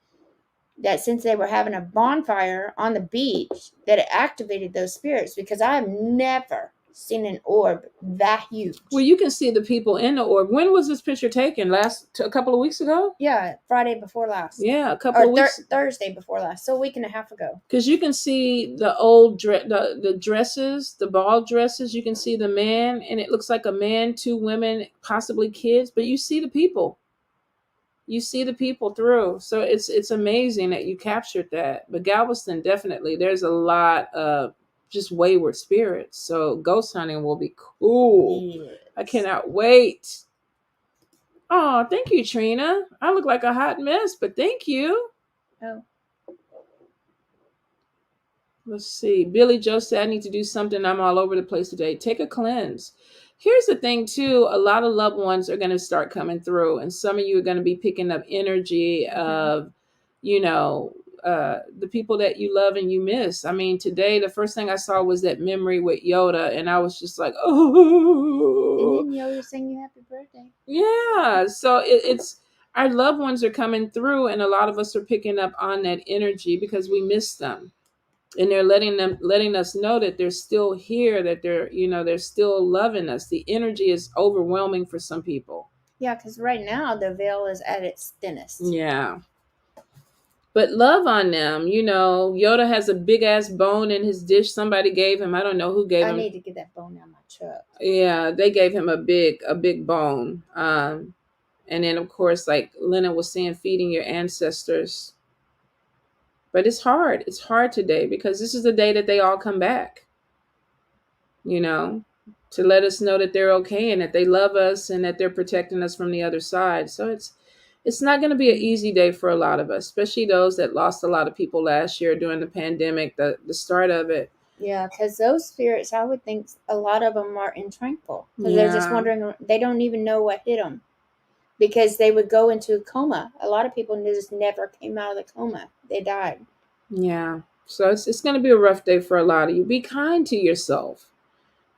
that since they were having a bonfire on the beach, that it activated those spirits, because I have never seen an orb that huge. Well, you can see the people in the orb. When was this picture taken? A couple of weeks ago? Yeah, Friday before last. Yeah, a couple of weeks. Thursday before last. So a week and a half ago. Because you can see the old the dresses, the ball dresses. You can see the man, and it looks like a man, two women, possibly kids. But you see the people. You see the people through. So it's amazing that you captured that. But Galveston, definitely, there's a lot of just wayward spirits. So ghost hunting will be cool. Yes. I cannot wait. Oh, thank you, Trina. I look like a hot mess, but thank you. Oh. Let's see. Billy Joe said, I need to do something. I'm all over the place today. Take a cleanse. Here's the thing, too. A lot of loved ones are going to start coming through. And some of you are going to be picking up energy of, the people that you love and you miss. I mean, today, the first thing I saw was that memory with Yoda. And I was just like, oh. And then Yoda sang you happy birthday. Yeah. So it's our loved ones are coming through. And a lot of us are picking up on that energy because we miss them. And they're letting us know that they're still here, that they're still loving us. The energy is overwhelming for some people. Yeah, because right now the veil is at its thinnest. Yeah. But love on them. Yoda has a big ass bone in his dish somebody gave him. I don't know who gave him. I need to get that bone out of my truck. Yeah, they gave him a big bone. And then of course, like Lynna was saying, feeding your ancestors. But it's hard. It's hard today because this is the day that they all come back, to let us know that they're okay and that they love us and that they're protecting us from the other side. So it's not going to be an easy day for a lot of us, especially those that lost a lot of people last year during the pandemic, the start of it. Yeah, because those spirits, I would think a lot of them are intranquil. Because they're just wondering, they don't even know what hit them. Because they would go into a coma. A lot of people just never came out of the coma. They died. Yeah. So it's going to be a rough day for a lot of you. Be kind to yourself.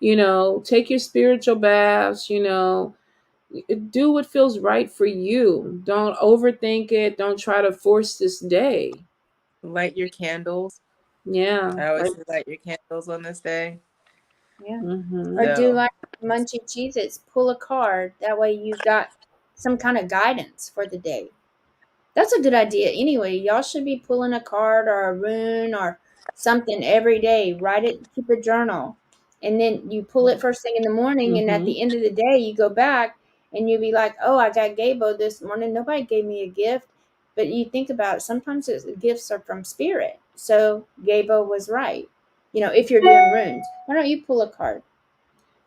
Take your spiritual baths, do what feels right for you. Don't overthink it. Don't try to force this day. Light your candles. Yeah. I always say light your candles on this day. Yeah. Or do like Munchie Cheez-Its, pull a card. That way you've got some kind of guidance for the day. That's a good idea. Anyway, y'all should be pulling a card or a rune or something every day. Write it, keep a journal. And then you pull it first thing in the morning, and at the end of the day, you go back and you'll be like, oh, I got Gabo this morning. Nobody gave me a gift. But you think about it, sometimes gifts are from spirit. So Gabo was right. If you're doing runes, why don't you pull a card?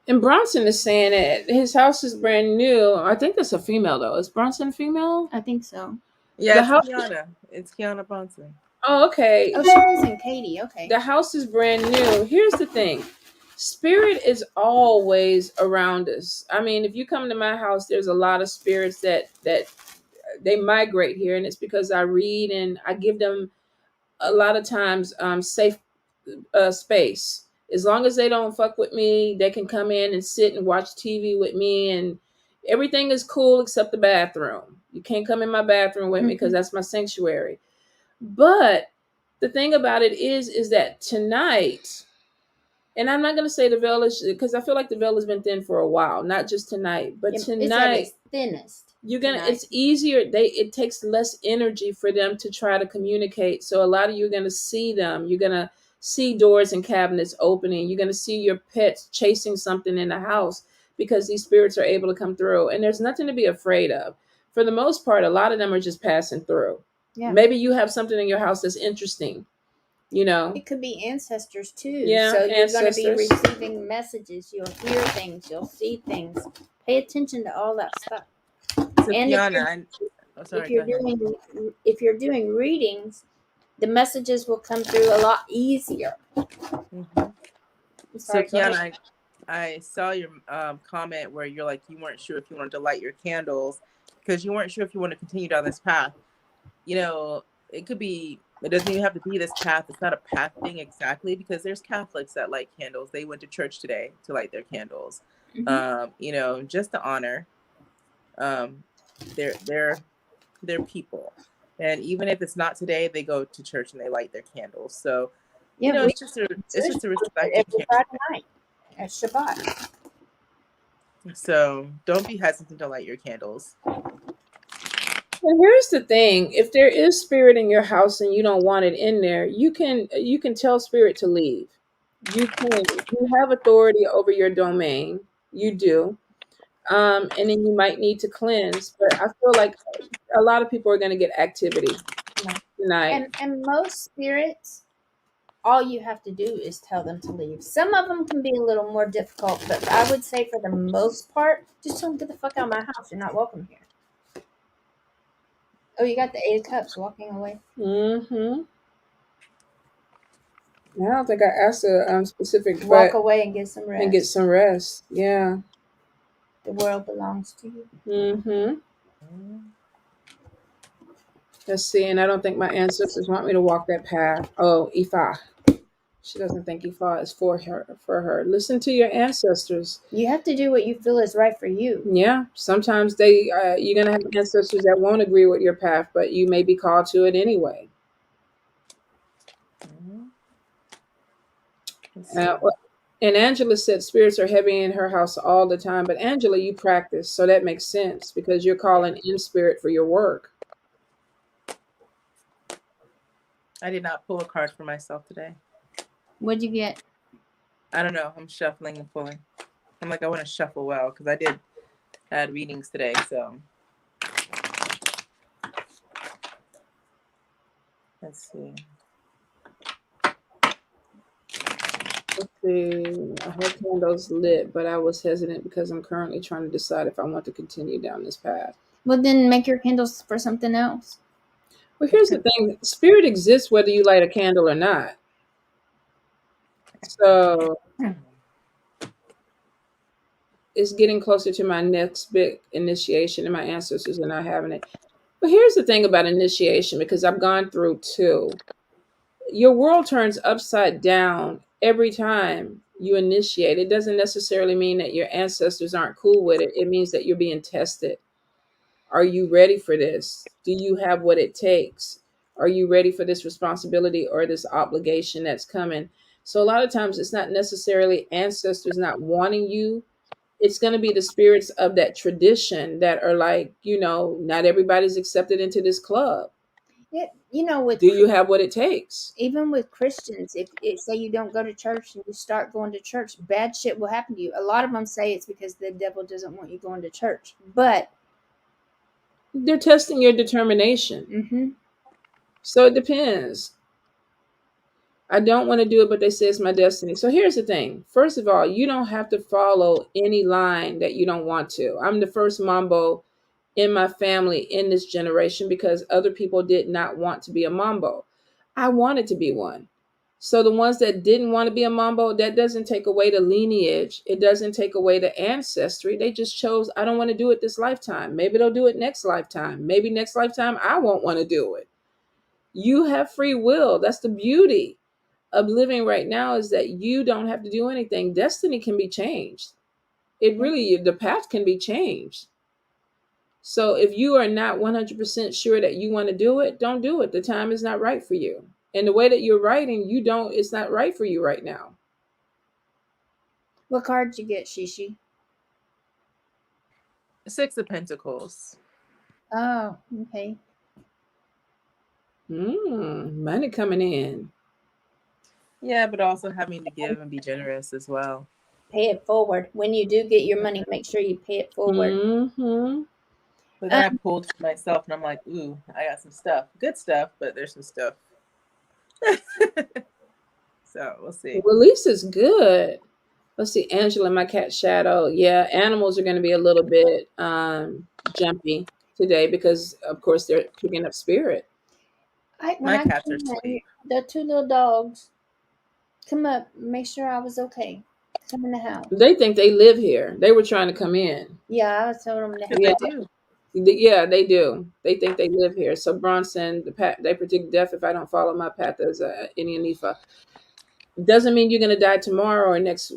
And Bronson is saying that his house is brand new. I think it's a female, though. Is Bronson female? I think so. Yeah, Kiana. It's Kiana Bronson. Oh, okay. Oh, she was in Katie. Okay. The house is brand new. Here's the thing. Spirit is always around us. I mean, if you come to my house, there's a lot of spirits that they migrate here. And it's because I read and I give them a lot of times safe space. As long as they don't fuck with me, they can come in and sit and watch TV with me, and everything is cool except the bathroom. You can't come in my bathroom with me because that's my sanctuary. But the thing about it is that tonight, and I'm not going to say the veil is, because I feel like the veil has been thin for a while, not just tonight, but It's at tonight its thinnest. you're gonna. tonight. It's easier. It takes less energy for them to try to communicate. So a lot of you are gonna see them. You're gonna see doors and cabinets opening. You're gonna see your pets chasing something in the house because these spirits are able to come through, and there's nothing to be afraid of. For the most part, a lot of them are just passing through. Yeah. Maybe you have something in your house that's interesting. You know, It could be ancestors too. Yeah, So you're going to be ancestors. receiving messages. You'll hear things. You'll see things. Pay attention to all that stuff. So And Kiana, if you're doing readings, the messages will come through a lot easier. So Sorry, go ahead. Kiana, I saw your comment where you're like, you weren't sure if you wanted to light your candles because you weren't sure if you want to continue down this path. You know, it could be, it doesn't even have to be this path. It's not a path thing exactly, because there's Catholics that light candles. They went to church today to light their candles. You know, just to honor their people. And even if it's not today, they go to church and they light their candles. So, you know, it's just a respect. Every Friday night at Shabbat. So don't be hesitant to light your candles. And here's the thing: if there is spirit in your house and you don't want it in there, you can tell spirit to leave. You have authority over your domain. You do. And then you might need to cleanse. But I feel like a lot of people are going to get activity tonight. And most spirits, all you have to do is tell them to leave. Some of them can be a little more difficult, but I would say for the most part, just tell them, get the fuck out of my house. You're not welcome here. Oh, you got the 8 of Cups walking away. I don't think I asked a specific. Walk away and get some rest. And get some rest. Yeah. The world belongs to you. Let's see, and I don't think my ancestors want me to walk that path. Oh, Ifa. She doesn't think Ifa is for her. Listen to your ancestors. You have to do what you feel is right for you. Yeah. Sometimes you're gonna have ancestors that won't agree with your path, but you may be called to it anyway. And Angela said spirits are heavy in her house all the time. But Angela, you practice, so that makes sense because you're calling in spirit for your work. I did not pull a card for myself today. What'd you get? I don't know. I'm shuffling and pulling. I'm like, I want to shuffle well because I had readings today. So let's see. I had candles lit, but I was hesitant because I'm currently trying to decide if I want to continue down this path. Well, then make your candles for something else. Well, here's the thing. Spirit exists whether you light a candle or not. So it's getting closer to my next big initiation, and my ancestors are not having it. But here's the thing about initiation, because I've gone through 2. Your world turns upside down every time you initiate. It doesn't necessarily mean that your ancestors aren't cool with it. It means that you're being tested. Are you ready for this? Do you have what it takes? Are you ready for this responsibility or this obligation that's coming? So a lot of times it's not necessarily ancestors not wanting you. It's going to be the spirits of that tradition that are like, not everybody's accepted into this club. Yeah, do you have what it takes? Even with Christians, if say you don't go to church and you start going to church, bad shit will happen to you. A lot of them say it's because the devil doesn't want you going to church, but they're testing your determination. So it depends. I don't want to do it, but they say it's my destiny. So here's the thing. First of all, you don't have to follow any line that you don't want to. I'm the first Mambo in my family in this generation because other people did not want to be a Mambo. I wanted to be one. So the ones that didn't want to be a Mambo, that doesn't take away the lineage. It doesn't take away the ancestry. They just chose, I don't want to do it this lifetime. Maybe they'll do it next lifetime. Maybe next lifetime I won't want to do it. You have free will. That's the beauty of living right now is that you don't have to do anything. Destiny can be changed. It really, the path can be changed. So if you are not 100% sure that you want to do it, don't do it. The time is not right for you. And the way that you're writing, it's not right for you right now. What card did you get, Shishi? Six of Pentacles. Oh, okay. Money coming in. Yeah, but also having to give and be generous as well. Pay it forward. When you do get your money, make sure you pay it forward. Mm-hmm. But then I pulled for myself and I'm like, ooh, I got some stuff. Good stuff, but there's some stuff. So we'll see. Release is good. Let's see, Angela, my cat Shadow. Yeah, animals are going to be a little bit jumpy today because, of course, they're picking up spirit. My cats are asleep. The two little dogs come up, make sure I was okay. Come in the house. They think they live here. They were trying to come in. Yeah, I was told them to. Yeah, They do. Yeah, they do. They think they live here. So Bronson, they predict death if I don't follow my path as a Indian Nifa. Doesn't mean you're going to die tomorrow or next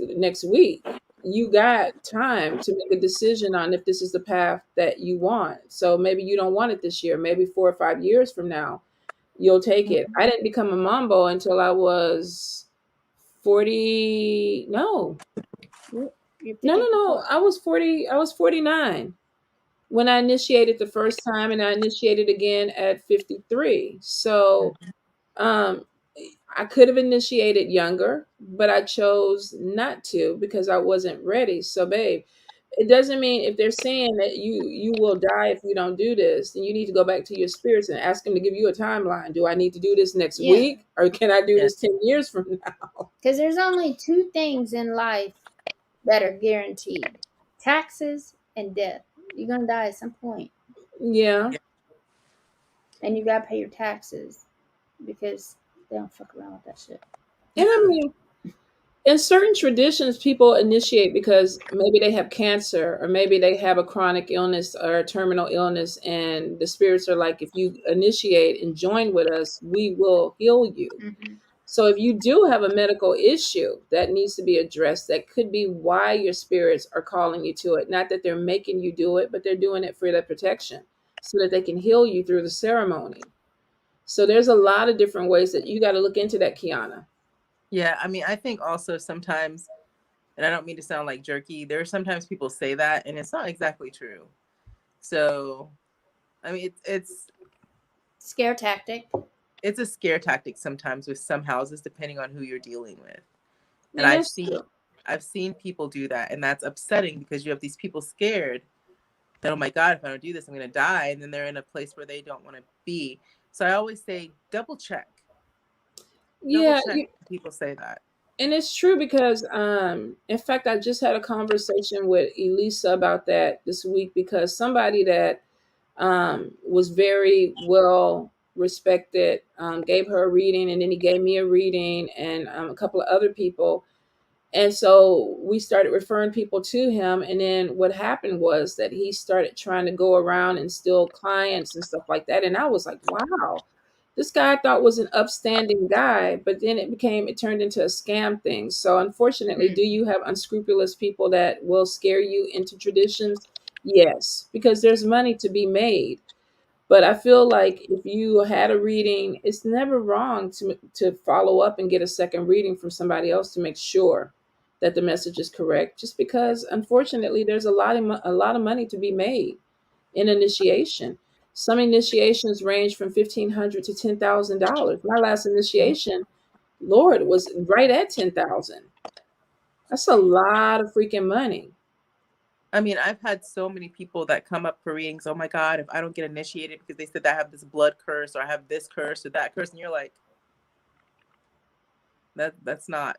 week. You got time to make a decision on if this is the path that you want. So maybe you don't want it this year. Maybe 4 or 5 years from now, you'll take it. I didn't become a mambo until I was 40. No. No. I was 40. I was 49 when I initiated the first time, and I initiated again at 53. So, I could have initiated younger, but I chose not to because I wasn't ready. So, babe, it doesn't mean if they're saying that you will die if you don't do this, then you need to go back to your spirits and ask them to give you a timeline. Do I need to do this next week, or can I do this 10 years from now? Because there's only two things in life that are guaranteed: taxes and death. You're gonna die at some point. Yeah. And you gotta pay your taxes because they don't fuck around with that shit. And I mean, in certain traditions, people initiate because maybe they have cancer or maybe they have a chronic illness or a terminal illness, and the spirits are like, if you initiate and join with us, we will heal you. Mm-hmm. So if you do have a medical issue that needs to be addressed, that could be why your spirits are calling you to it. Not that they're making you do it, but they're doing it for their protection so that they can heal you through the ceremony. So there's a lot of different ways that you got to look into that, Kiana. Yeah, I mean, I think also sometimes, and I don't mean to sound like jerky, there are sometimes people say that and it's not exactly true. So, I mean, it's scare tactic. It's a scare tactic sometimes with some houses, depending on who you're dealing with. And Yeah, I've seen people do that, and that's upsetting because you have these people scared that, oh my God, if I don't do this, I'm going to die. And then they're in a place where they don't want to be. So I always say, double check. Yeah, people say that. And it's true because, in fact, I just had a conversation with Elisa about that this week because somebody that was very well respected gave her a reading, and then he gave me a reading, and a couple of other people. And so we started referring people to him. And then what happened was that he started trying to go around and steal clients and stuff like that. And I was like, wow, this guy I thought was an upstanding guy, but then it turned into a scam thing. So unfortunately, do you have unscrupulous people that will scare you into traditions? Yes, because there's money to be made. But I feel like if you had a reading, it's never wrong to follow up and get a second reading from somebody else to make sure that the message is correct. Just because, unfortunately, there's a lot of money to be made in initiation. Some initiations range from $1,500 to $10,000. My last initiation, Lord, was right at 10,000. That's a lot of freaking money. I mean, I've had so many people that come up for readings. Oh my God, if I don't get initiated because they said that I have this blood curse or I have this curse or that curse, and you're like, that's not.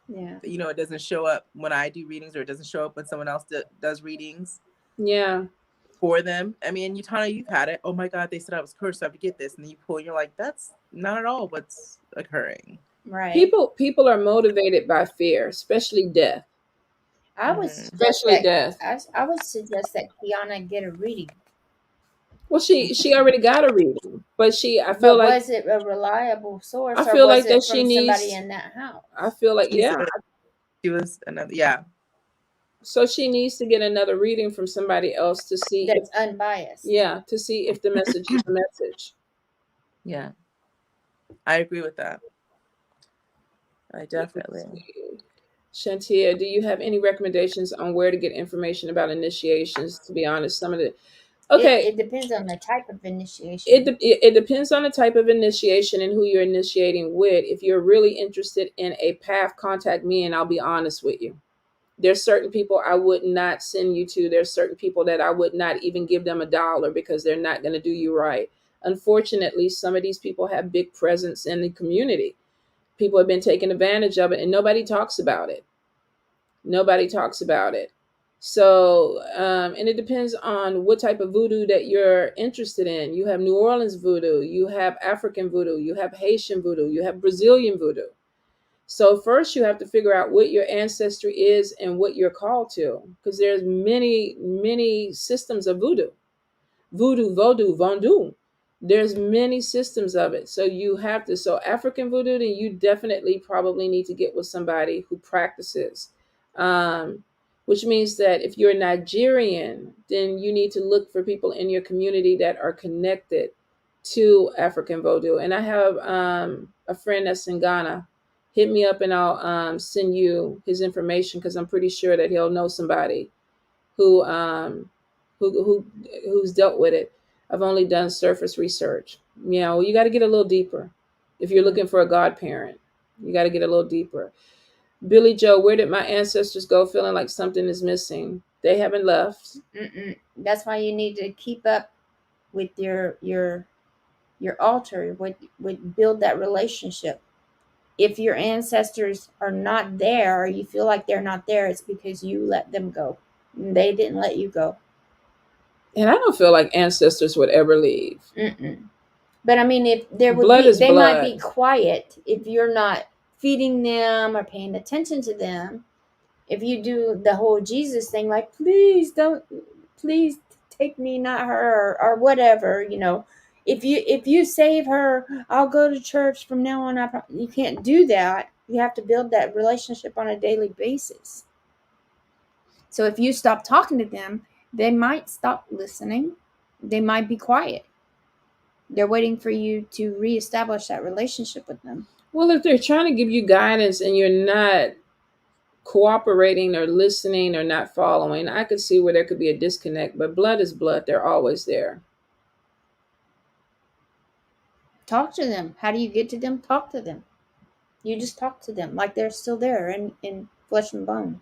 Yeah. You know, it doesn't show up when I do readings, or it doesn't show up when someone else does readings. Yeah. For them. I mean, you've had it. Oh my God, they said I was cursed, so I have to get this. And then you pull and you're like, that's not at all what's occurring. Right. People are motivated by fear, especially death. I would suggest that Kiana get a reading. Well, she already got a reading, but I feel But like was it a reliable source, I or feel was like that it she from somebody needs. in that house? I feel like She yeah. said she was another. Yeah, So she needs to get another reading from somebody else to see if That's unbiased. to see if the message is a message. yeah, I agree with that. I Let's definitely. see. Shantia, do you have any recommendations on where to get information about initiations? To be honest, some of the okay, It depends on the type of initiation. it depends on the type of initiation and who you're initiating with. If you're really interested in a path, contact me and I'll be honest with you. There's certain people I would not send you to. There's certain people that I would not even give them $1 because they're not going to do you right. Unfortunately, some of these people have big presence in the community. People have been taking advantage of it and nobody talks about it. Nobody talks about it. So, and it depends on what type of voodoo that you're interested in. You have New Orleans voodoo, you have African voodoo, you have Haitian voodoo, you have Brazilian voodoo. So first you have to figure out what your ancestry is and what you're called to, because there's many systems of voodoo. Voodoo, Vodou, Vondu. There's many systems of it. So you have to, so African voodoo, then you definitely probably need to get with somebody who practices. Um, which means that if you're Nigerian, then you need to look for people in your community that are connected to African voodoo. And I have a friend that's in Ghana. Hit me up and I'll send you his information because I'm pretty sure that he'll know somebody who who's dealt with it. I've only done surface research. You know, you got to get a little deeper. If you're looking for a godparent, you got to get a little deeper. Billy Joe, where did my ancestors go feeling like something is missing? They haven't left. That's why you need to keep up with your altar, with build that relationship. If your ancestors are not there, or you feel like they're not there, it's because you let them go. They didn't let you go. And I don't feel like ancestors would ever leave. But I mean, if there would Blood be, is they might blood. be quiet if you're not feeding them or paying attention to them. If you do the whole Jesus thing, like please take me, not her, or whatever, if you save her, I'll go to church from now on. You can't do that. You have to build that relationship on a daily basis. So if you stop talking to them, they might stop listening. They might be quiet. They're waiting for you to reestablish that relationship with them. Well, if they're trying to give you guidance and you're not cooperating or listening or not following, I could see where there could be a disconnect. But blood is blood. They're always there. Talk to them. How do you get to them? Talk to them. You just talk to them like they're still there in flesh and bone.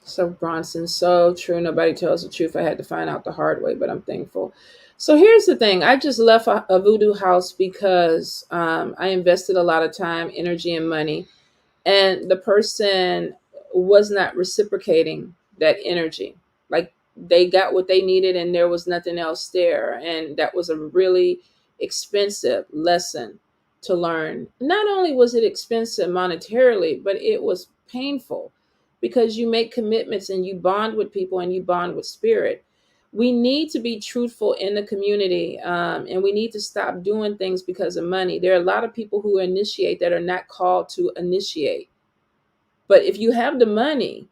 So Bronson, so true. Nobody tells the truth. I had to find out the hard way, but I'm thankful. So here's the thing. I just left a voodoo house because I invested a lot of time, energy, and money. And the person was not reciprocating that energy. Like they got what they needed and there was nothing else there. And that was a really expensive lesson to learn. Not only was it expensive monetarily, but it was painful because you make commitments and you bond with people and you bond with spirit. We need to be truthful in the community, and we need to stop doing things because of money. There are a lot of people who initiate that are not called to initiate. But if you have the money,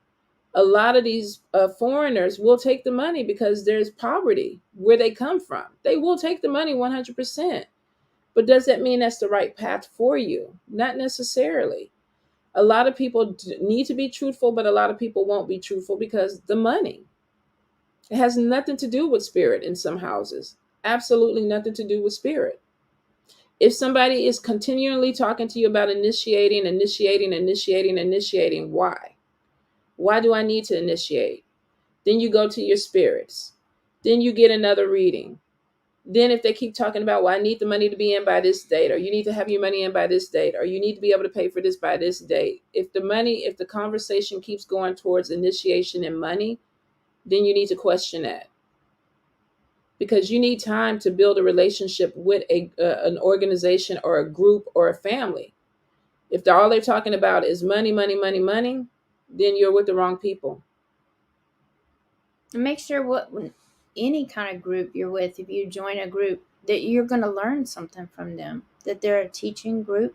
a lot of these foreigners will take the money because there's poverty where they come from. They will take the money 100%. But does that mean that's the right path for you? Not necessarily. A lot of people need to be truthful, but a lot of people won't be truthful because the money. It has nothing to do with spirit in some houses. Absolutely nothing to do with spirit. If somebody is continually talking to you about initiating, why? Why do I need to initiate? Then you go to your spirits. Then you get another reading. Then if they keep talking about, well, I need the money to be in by this date, or you need to have your money in by this date, or you need to be able to pay for this by this date. If the conversation keeps going towards initiation and money, then you need to question that. Because you need time to build a relationship with an organization or a group or a family. If all they're talking about is money, then you're with the wrong people. And make sure any kind of group you're with, if you join a group, that you're going to learn something from them, that they're a teaching group,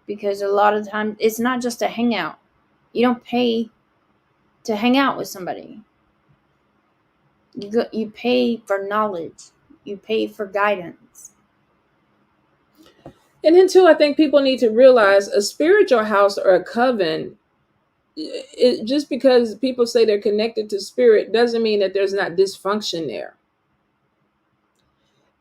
because a lot of the time it's not just a hangout. You don't pay to hang out with somebody. You pay for knowledge. You pay for guidance. And then too, I think people need to realize a spiritual house or a coven, just because people say they're connected to spirit doesn't mean that there's not dysfunction there.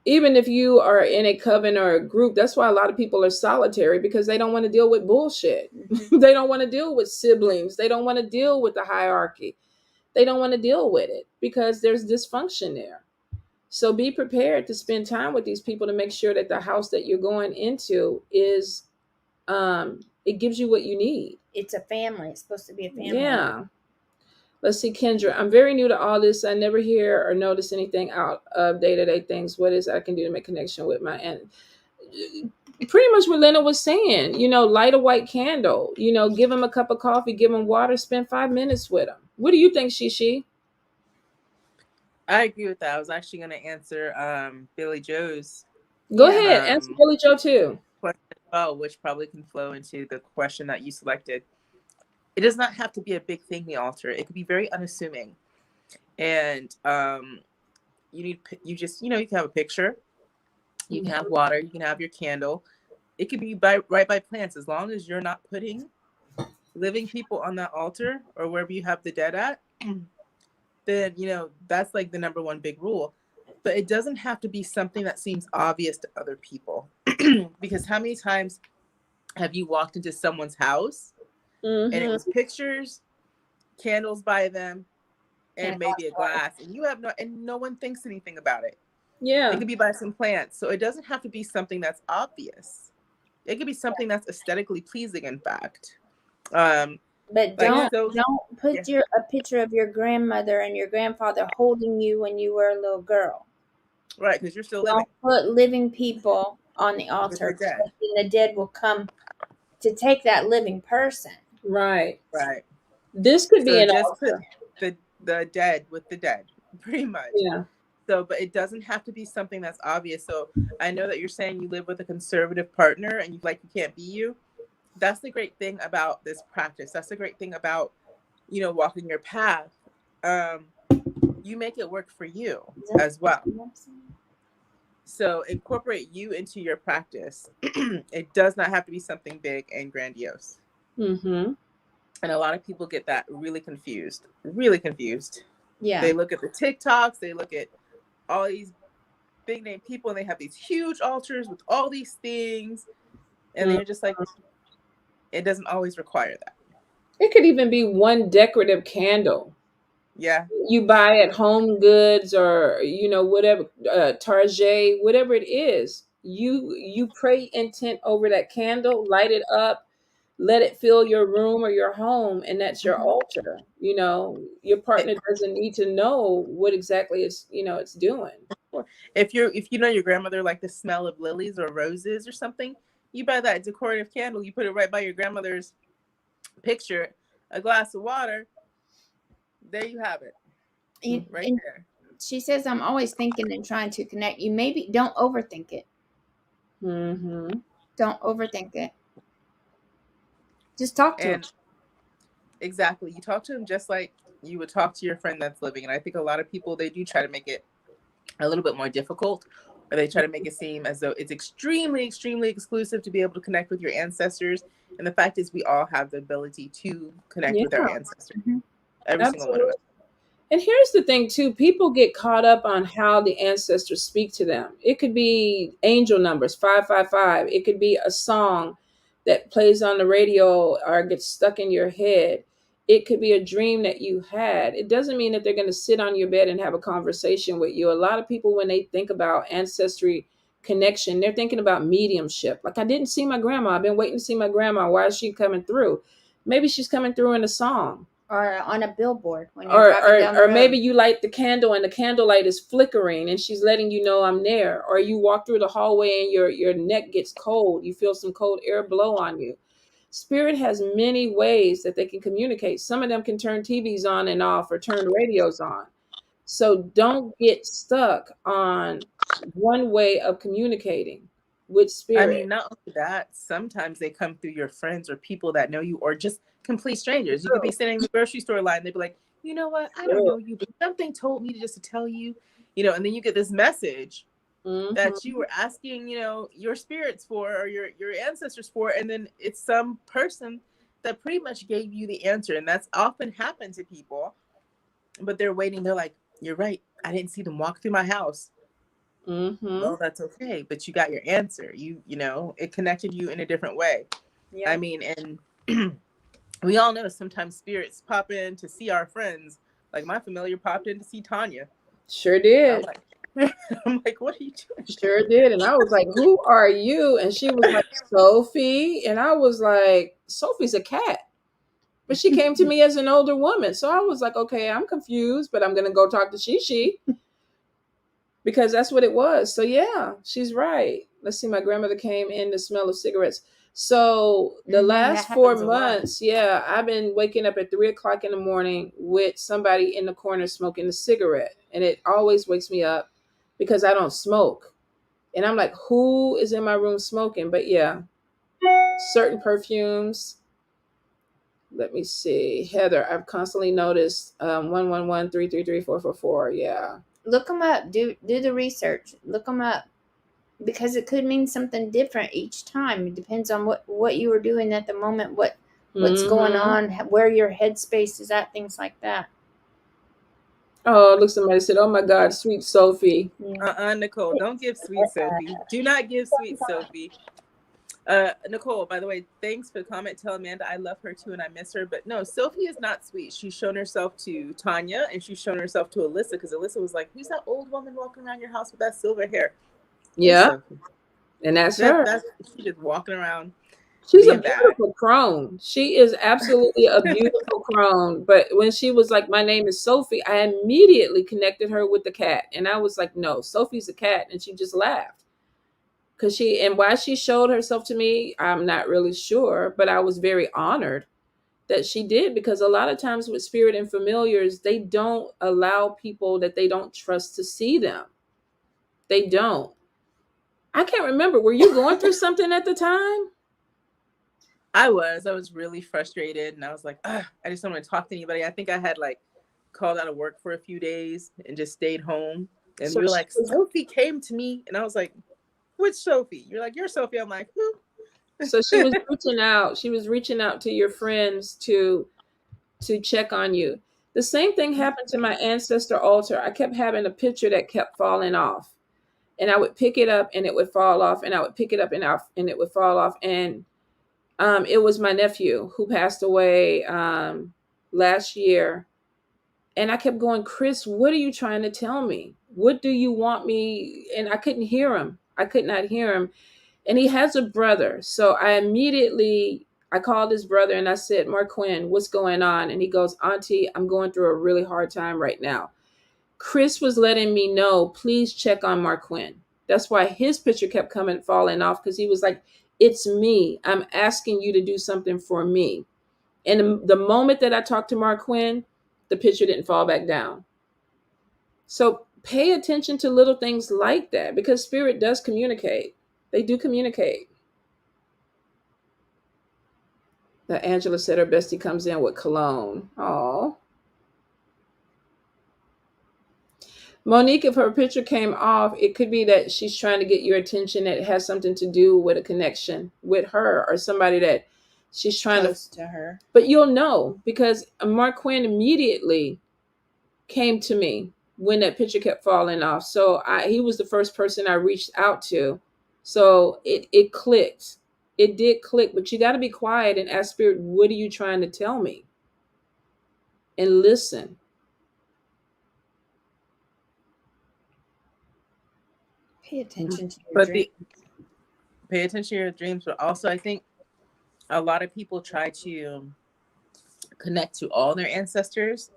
Even if you are in a coven or a group, that's why a lot of people are solitary, because they don't want to deal with bullshit. They don't want to deal with siblings. They don't want to deal with the hierarchy. They don't want to deal with it because there's dysfunction there. So be prepared to spend time with these people to make sure that the house that you're going into is, it gives you what you need. It's a family. It's supposed to be a family. Yeah. Let's see, Kendra. I'm very new to all this. I never hear or notice anything out of day-to-day things. What is I can do to make connection with my aunt? Pretty much what Lynna was saying. Light a white candle. Give them a cup of coffee. Give them water. Spend 5 minutes with them. What do you think, Shishi? I agree with that. I was actually going to answer Billy Joe's. Go ahead. Answer Billy Joe too. Question as well, which probably can flow into the question that you selected. It does not have to be a big thing, the altar. It could be very unassuming. And you can have a picture. You can have water. You can have your candle. It could be right by plants, as long as you're not putting living people on that altar or wherever you have the dead at. Then, that's like the number one big rule. But it doesn't have to be something that seems obvious to other people. Because how many times have you walked into someone's house and it was pictures, candles by them, and maybe a glass, and no one thinks anything about it. Yeah. It could be by some plants. So it doesn't have to be something that's obvious. It could be something that's aesthetically pleasing, in fact. But don't put a picture of your grandmother and your grandfather holding you when you were a little girl. Right, because you're still living. Don't put living people on the altar. The dead will come to take that living person. Right. Right. This could be an altar. Put the dead with the dead, pretty much. Yeah. So, but it doesn't have to be something that's obvious. So I know that you're saying you live with a conservative partner and you can't be you. That's the great thing about this practice. That's the great thing about, walking your path. You make it work for you as well. So incorporate you into your practice. It does not have to be something big and grandiose. Mm-hmm. And a lot of people get that really confused. Really confused. Yeah. They look at the TikToks. They look at all these big name people and they have these huge altars with all these things. And they're just like, it doesn't always require that. It could even be one decorative candle. Yeah. You buy at Home Goods or, whatever, Target, whatever it is. You pray intent over that candle, light it up, let it fill your room or your home, and that's your altar. Your partner doesn't need to know what exactly it's doing. If you know your grandmother liked the smell of lilies or roses or something, you buy that decorative candle, you put it right by your grandmother's picture, a glass of water. There you have it. Right there. She says, I'm always thinking and trying to connect you. Maybe don't overthink it. Mm-hmm. Don't overthink it. Just talk to him. Exactly. You talk to him just like you would talk to your friend that's living. And I think a lot of people, they do try to make it a little bit more difficult, or they try to make it seem as though it's extremely, extremely exclusive to be able to connect with your ancestors. And the fact is, we all have the ability to connect with our ancestors. Mm-hmm. Every single one of us. And here's the thing too, people get caught up on how the ancestors speak to them. It could be angel numbers, 555. It could be a song that plays on the radio or gets stuck in your head. It could be a dream that you had. It doesn't mean that they're going to sit on your bed and have a conversation with you. A lot of people, when they think about ancestry connection, they're thinking about mediumship. Like, I didn't see my grandma. I've been waiting to see my grandma. Why is she coming through? Maybe she's coming through in a song. Or on a billboard when you're driving down the road. Maybe you light the candle and the candlelight is flickering and she's letting you know I'm there. Or you walk through the hallway and your neck gets cold. You feel some cold air blow on you. Spirit has many ways that they can communicate. Some of them can turn TVs on and off or turn radios on. So don't get stuck on one way of communicating with I mean, spirit. not only that, sometimes they come through your friends or people that know you, or just complete strangers. You could be sitting in the grocery store line, they'd be like, you know what, I don't know you, but something told me to tell you, and then you get this message that you were asking, your spirits for, or your ancestors for, and then it's some person that pretty much gave you the answer. And that's often happened to people, but they're waiting. They're like, you're right, I didn't see them walk through my house. Well, that's okay, but you got your answer. It connected you in a different way. Yeah. I mean, and we all know sometimes spirits pop in to see our friends. Like my familiar popped in to see Tonya. Sure did. I'm like, what are you doing? Sure did. And I was like, who are you? And she was like, Sophie. And I was like, Sophie's a cat. But she came to me as an older woman. So I was like, okay, I'm confused, but I'm going to go talk to Shishi because that's what it was. So yeah, she's right. Let's see. My grandmother came in the smell of cigarettes. So the last 4 months, yeah, I've been waking up at 3:00 in the morning with somebody in the corner smoking a cigarette. And it always wakes me up because I don't smoke. And I'm like, who is in my room smoking? But yeah, certain perfumes. Let me see. Heather, I've constantly noticed 111-333-444. Yeah. Look them up. Do the research. Look them up. Because it could mean something different each time. It depends on what you were doing at the moment, what's going on, where your headspace is at, things like that. Oh, look, somebody said, oh my God, sweet Sophie. Nicole, don't give sweet Sophie. Do not give sweet Sophie. Nicole, by the way, thanks for the comment. Tell Amanda I love her too and I miss her. But no, Sophie is not sweet. She's shown herself to Tonya and she's shown herself to Alyssa, because Alyssa was like, who's that old woman walking around your house with that silver hair? Yeah. And that's her. She's just walking around. She's a beautiful crone. She is absolutely a beautiful crone. But when she was like, my name is Sophie, I immediately connected her with the cat. And I was like, no, Sophie's a cat. And she just laughed. And why she showed herself to me, I'm not really sure. But I was very honored that she did, because a lot of times with spirit and familiars, they don't allow people that they don't trust to see them. They don't. I can't remember. Were you going through something at the time? I was really frustrated, and I was like, I just don't want to talk to anybody. I think I had called out of work for a few days and just stayed home. And you were like, Sophie came to me, and I was like, which Sophie? You're like, you're Sophie. I'm like, who? So she was reaching out. She was reaching out to your friends to check on you. The same thing happened to my ancestor altar. I kept having a picture that kept falling off, and I would pick it up and it would fall off, and I would pick it up and it would fall off. And it was my nephew who passed away last year. And I kept going, Chris, what are you trying to tell me? What do you want me? And I couldn't hear him. I could not hear him. And he has a brother. So I called his brother and I said, Marquin, what's going on? And he goes, Auntie, I'm going through a really hard time right now. Chris was letting me know, please check on Marquin. That's why his picture kept falling off, because he was like, it's me. I'm asking you to do something for me. And the moment that I talked to Marquin, the picture didn't fall back down. So pay attention to little things like that, because spirit does communicate. They do communicate. That Angela said her bestie comes in with cologne. Oh. Monique, if her picture came off, it could be that she's trying to get your attention. That it has something to do with a connection with her or somebody that she's trying close to her. But you'll know, because Marquin immediately came to me when that picture kept falling off. So he was the first person I reached out to. So it clicked. It did click, but you got to be quiet and ask spirit, what are you trying to tell me? And listen. Pay attention to your dreams. Pay attention to your dreams, but also I think a lot of people try to connect to all their ancestors.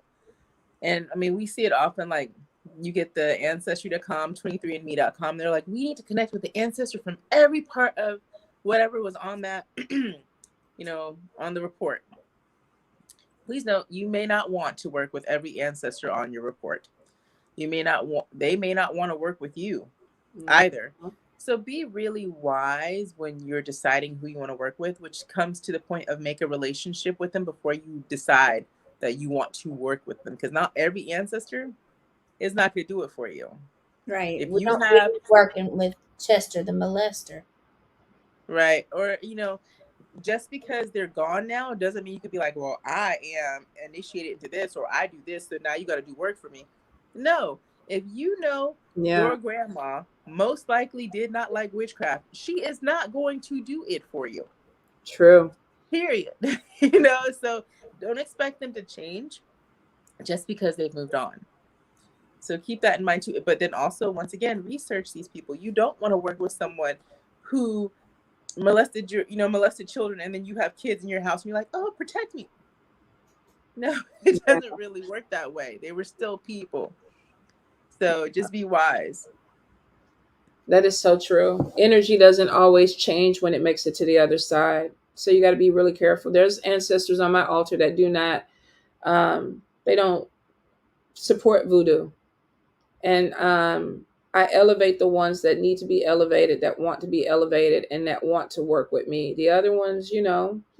And I mean, we see it often, like you get the ancestry.com, 23andme.com. They're like, we need to connect with the ancestor from every part of whatever was on that, on the report. Please note, you may not want to work with every ancestor on your report. they may not want to work with you either. So be really wise when you're deciding who you want to work with, which comes to the point of make a relationship with them before you decide that you want to work with them, because not every ancestor is not going to do it for you. Right. If We you don't have, be working with Chester the molester. right, or just because they're gone now doesn't mean you could be like, well, I am initiated into this, or I do this, so now you got to do work for me. No, if your grandma most likely did not like witchcraft, she is not going to do it for you. True. Period. So don't expect them to change just because they've moved on. So keep that in mind too. But then also, once again, research these people. You don't want to work with someone who molested children, and then you have kids in your house and you're like, oh, protect me. No, it doesn't really work that way. They were still people. So just be wise. That is so true. Energy doesn't always change when it makes it to the other side. So you got to be really careful. There's ancestors on my altar that do not, they don't support voodoo. And I elevate the ones that need to be elevated, that want to be elevated, and that want to work with me. The other ones,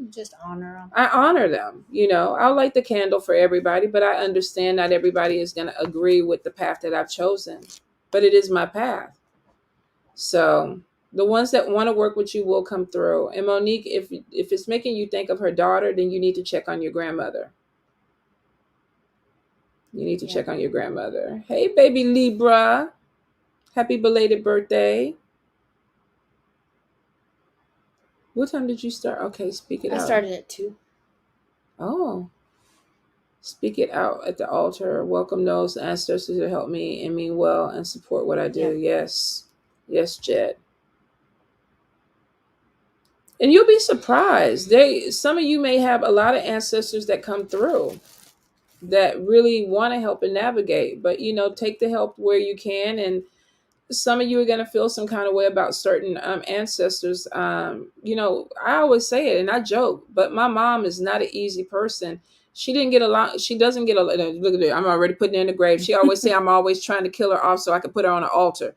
just honor them. I honor them. I'll light the candle for everybody, but I understand not everybody is going to agree with the path that I've chosen. But it is my path. So the ones that want to work with you will come through. And Monique, if it's making you think of her daughter, then you need to check on your grandmother. You need to check on your grandmother. Hey, baby Libra. Happy belated birthday. What time did you start? Okay, speak it out. I started at 2. Oh. Speak it out at the altar. Welcome those ancestors to help me and mean well and support what I do. Yep. Yes. Yes, Jet. And you'll be surprised. Some of you may have a lot of ancestors that come through that really want to help and navigate. But, take the help where you can. And some of you are going to feel some kind of way about certain ancestors. I always say it and I joke, but my mom is not an easy person. She didn't get along. She doesn't get along. Look at it. I'm already putting her in the grave. She always say I'm always trying to kill her off so I can put her on an altar.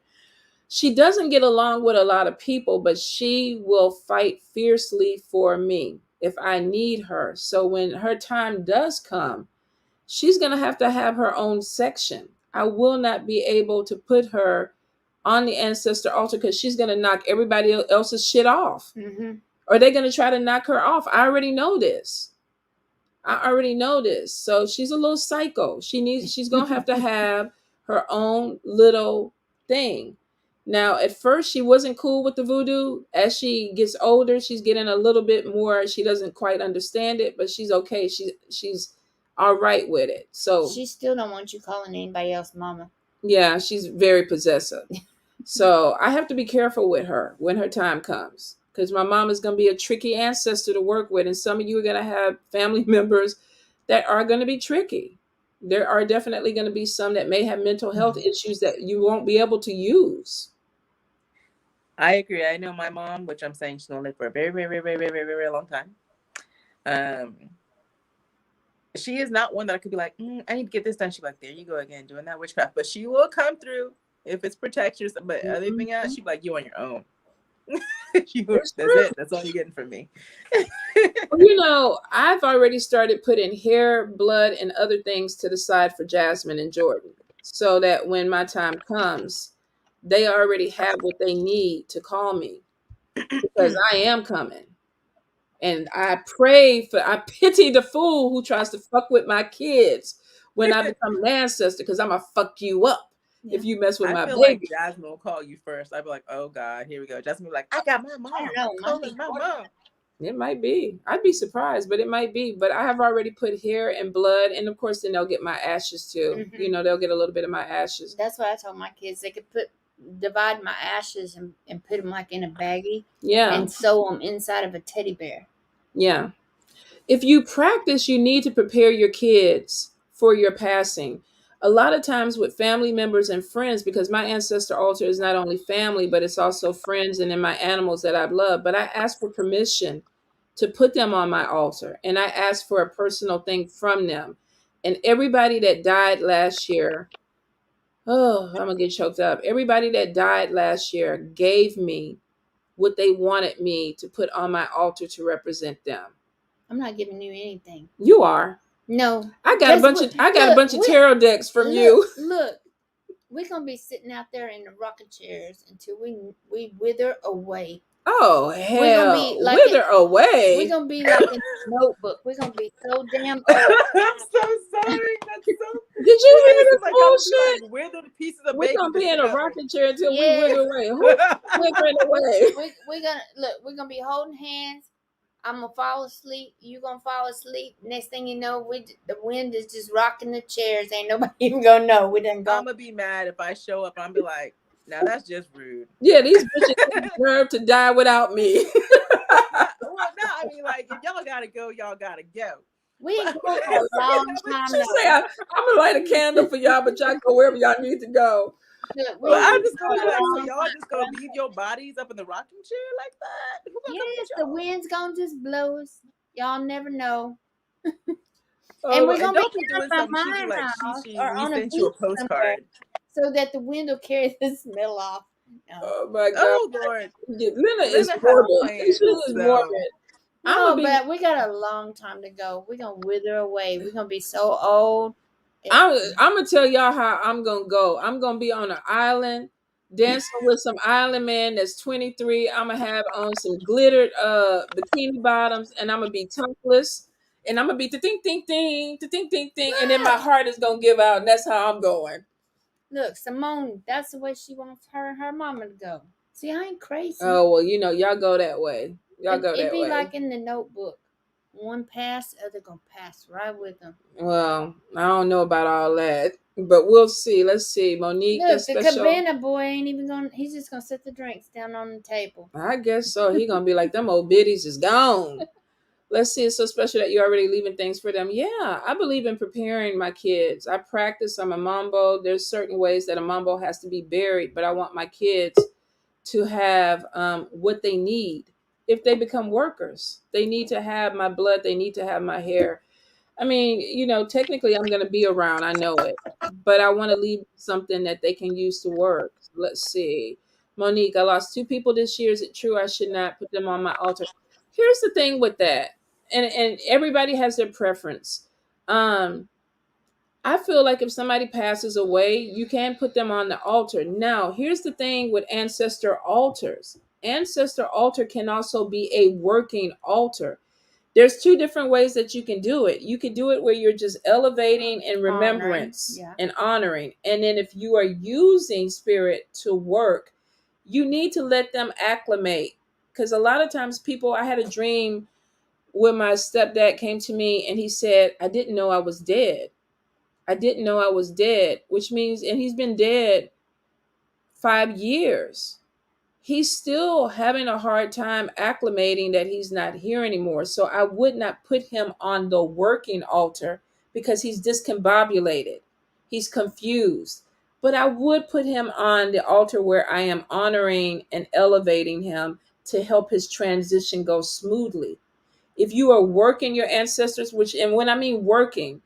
She doesn't get along with a lot of people, but she will fight fiercely for me if I need her. So when her time does come, she's going to have her own section. I will not be able to put her on the ancestor altar because she's going to knock everybody else's shit off. Mm-hmm. Or they're going to try to knock her off. I already know this. So she's a little psycho. She's going to have her own little thing. Now, at first, she wasn't cool with the voodoo. As she gets older, she's getting a little bit more. She doesn't quite understand it, but she's okay. She's all right with it. So she still don't want you calling anybody else mama. Yeah, she's very possessive. So I have to be careful with her when her time comes, because my mom is going to be a tricky ancestor to work with. And some of you are going to have family members that are going to be tricky. There are definitely going to be some that may have mental health issues that you won't be able to use. I agree. I know my mom, which I'm saying she's going to live for a very, very, very, very, very, very long time. She is not one that I could be like, I need to get this done. She's like, there you go again, doing that witchcraft. But she will come through if it's protection. But everything else, she's like, you on your own. That's it. That's all you're getting from me. Well, I've already started putting hair, blood, and other things to the side for Jasmine and Jordan, so that when my time comes, they already have what they need to call me, because I am coming. And I pity the fool who tries to fuck with my kids when I become an ancestor, because I'm going to fuck you up if you mess with my baby. Like Jasmine will call you first. I'd be like, oh God, here we go. Jasmine will be like, I got my mom. Calling my mom. It might be. I'd be surprised, but it might be. But I have already put hair and blood. And of course, then they'll get my ashes too. Mm-hmm. They'll get a little bit of my ashes. That's what I told my kids. They could divide my ashes and put them like in a baggie. Yeah. And sew them inside of a teddy bear. Yeah. If you practice, you need to prepare your kids for your passing. A lot of times with family members and friends, because my ancestor altar is not only family, but it's also friends and then my animals that I've loved. But I ask for permission to put them on my altar. And I ask for a personal thing from them. And everybody that died last year, Oh, I'm gonna get choked up. Everybody that died last year gave me what they wanted me to put on my altar to represent them. I'm not giving you anything. You are. No. I got a bunch of tarot decks from you. Look, we're gonna be sitting out there in the rocking chairs until we wither away. Oh We're gonna hell, be like wither away. We're gonna be like in a notebook. We're gonna be so damn old. I'm so sorry. That's so. Did you hear This this is like bullshit? like withered pieces of We're bacon. gonna be just in a together. rocking chair until Yes. we wither away. Who's withering away? We're gonna look. We're gonna be holding hands. I'm gonna fall asleep. You gonna fall asleep. Next thing you know, the wind is just rocking the chairs. Ain't nobody even gonna know we done gone. I'm gonna be mad if I show up and I'm be like, now that's just rude. Yeah, these bitches deserve to die without me. I mean, like, if y'all gotta go, y'all gotta go. We ain't going for a long time. She say, I'm gonna light a candle for y'all, but y'all go wherever y'all need to go. Look, But I'm just going gonna be like, so long y'all just gonna leave your bodies up in the rocking chair like that? Who gonna come Yes, get the y'all? wind's gonna just blow us. Y'all never know. Oh, And we're gonna Don't be be doing down by something cheeky my like house Shishi. or We on a sent you a beach somewhere, postcard. so that the wind will carry the smell off. No, oh my god. Oh Lord, Lynna is Lynna has morbid. plans. She is morbid. no, but we got a long time to go. We're gonna wither away. We're gonna be so old. I'm gonna tell y'all how I'm gonna go. I'm gonna be on an island dancing with some island man that's 23. I'm gonna have on some glittered bikini bottoms, and I'm gonna be topless, and I'm gonna be ting ting ting ting ting ting, and then my heart is gonna give out, and that's how I'm going. Look, Simone, that's the way she wants her and her mama to go. See, I ain't crazy. Oh well, y'all go that way. Y'all go that way. It'd be like in the Notebook. One pass, the other gonna pass right with them. Well, I don't know about all that, but we'll see. Let's see. Monique, Look, that's the special. cabana boy ain't even gonna. He's just gonna set the drinks down on the table. I guess so. He gonna be like, them old biddies is gone. Let's see. It's so special that you're already leaving things for them. Yeah, I believe in preparing my kids. I practice. I'm a mambo. There's certain ways that a mambo has to be buried, but I want my kids to have what they need. If they become workers, they need to have my blood. They need to have my hair. I mean, technically I'm going to be around. I know it. But I want to leave something that they can use to work. Let's see. Monique, I lost 2 people this year. Is it true I should not put them on my altar? Here's the thing with that. And everybody has their preference. I feel like if somebody passes away, you can put them on the altar. Now, here's the thing with ancestor altars. Ancestor altar can also be a working altar. There's 2 different ways that you can do it. You can do it where you're just elevating and remembrance and honoring. And then if you are using spirit to work, you need to let them acclimate. Because a lot of times I had a dream where my stepdad came to me and he said, I didn't know I was dead. I didn't know I was dead, which means, and he's been dead 5 years. He's still having a hard time acclimating that he's not here anymore. So I would not put him on the working altar because he's discombobulated. He's confused. But I would put him on the altar where I am honoring and elevating him to help his transition go smoothly. If you are working your ancestors, and when I mean working,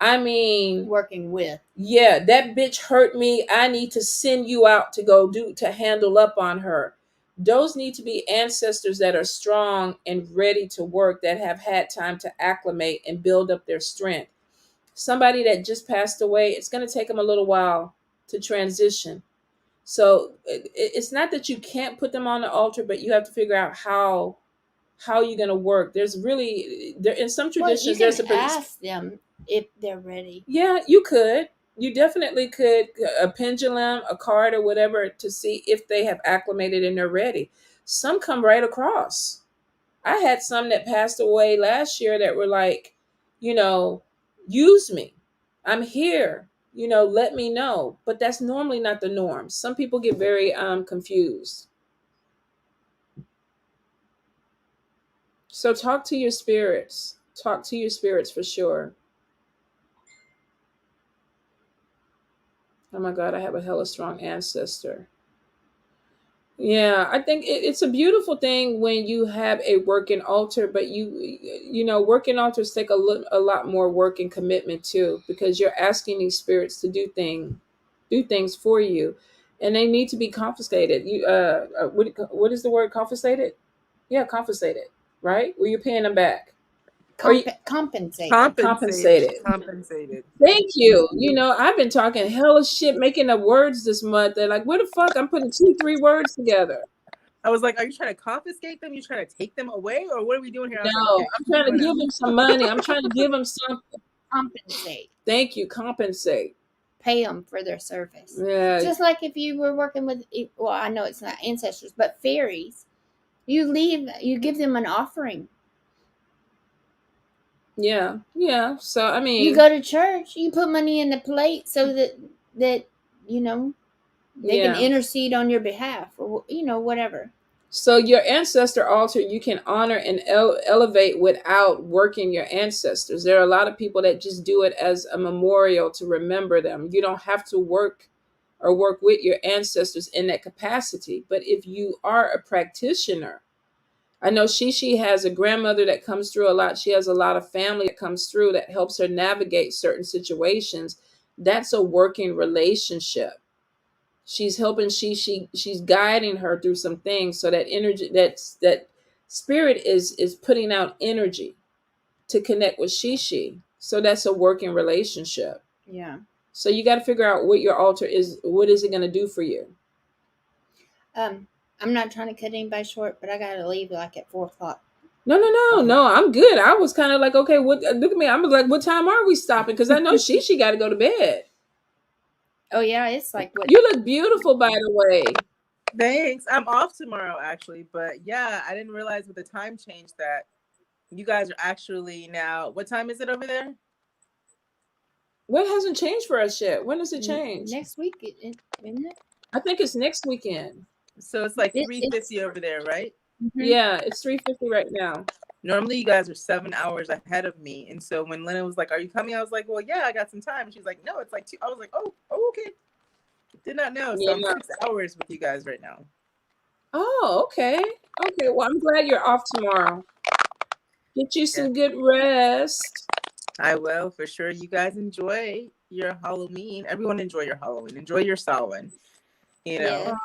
I mean working with. Yeah, that bitch hurt me. I need to send you out to handle up on her. Those need to be ancestors that are strong and ready to work, that have had time to acclimate and build up their strength. Somebody that just passed away, it's going to take them a little while to transition. So it's not that you can't put them on the altar, but you have to figure out how you're going to work. There's really, there in some traditions, you can ask them if they're ready. Yeah, you could. You definitely could. A pendulum, a card, or whatever, to see if they have acclimated and they're ready. Some come right across. I had some that passed away last year that were like, use me. I'm here. Let me know. But that's normally not the norm. Some people get very confused. So talk to your spirits. Talk to your spirits for sure. Oh my God, I have a hella strong ancestor. Yeah, I think it's a beautiful thing when you have a working altar, but working altars take a lot more work and commitment too, because you're asking these spirits to do things. do things for you, and they need to be confiscated. You what is the word confiscated? Yeah, confiscated, right? Where you're paying them back. Or you, Compensated. Compensated. thank you. You know, I've been talking hella shit, making up words this month. They're like, where the fuck? I'm putting 2-3 words together. I was like, are you trying to confiscate them? You trying to take them away? Or what are we doing here? I was like, No, okay, I'm trying to give them some money. I'm trying to give them something. Compensate. Thank you. Compensate. Pay them for their service. Yeah. Just like if you were working with, well, I know it's not ancestors, but fairies. You give them an offering. Yeah. Yeah. So, I mean. You go to church, you put money in the plate so that you know, they can intercede on your behalf or, you know, whatever. So your ancestor altar, you can honor and elevate without working your ancestors. There are a lot of people that just do it as a memorial to remember them. You don't have to work or work with your ancestors in that capacity. But if you are a practitioner, I know Shishi has a grandmother that comes through a lot. She has a lot of family that comes through that helps her navigate certain situations. That's a working relationship. She's helping, she's guiding her through some things, so that energy, that spirit is putting out energy to connect with Shishi. So that's a working relationship. Yeah. So you got to figure out what your altar is. What is it going to do for you? I'm not trying to cut anybody short, but I gotta leave like at 4:00. No, I'm good. I was kind of like, okay, what? Look at me. I'm like, what time are we stopping? Because I know Shishi got to go to bed. Oh yeah, it's like what? You look beautiful, by the way. Thanks. I'm off tomorrow, actually. But yeah, I didn't realize with the time change that you guys are actually now. What time is it over there? What hasn't changed for us yet? When does it change? Next week, isn't it? I think it's next weekend. So it's like 3:50 over there, right? Mm-hmm. Yeah, it's 3:50 right now. Normally, you guys are 7 hours ahead of me. And so when Lynna was like, are you coming? I was like, well, yeah, I got some time. She's like, no, it's like 2. I was like, oh, okay. Did not know. So I'm 6 hours with you guys right now. Oh, okay. Okay, well, I'm glad you're off tomorrow. Get you some good rest. I will, for sure. You guys enjoy your Halloween. Everyone enjoy your Halloween. Enjoy your Samhain. You know?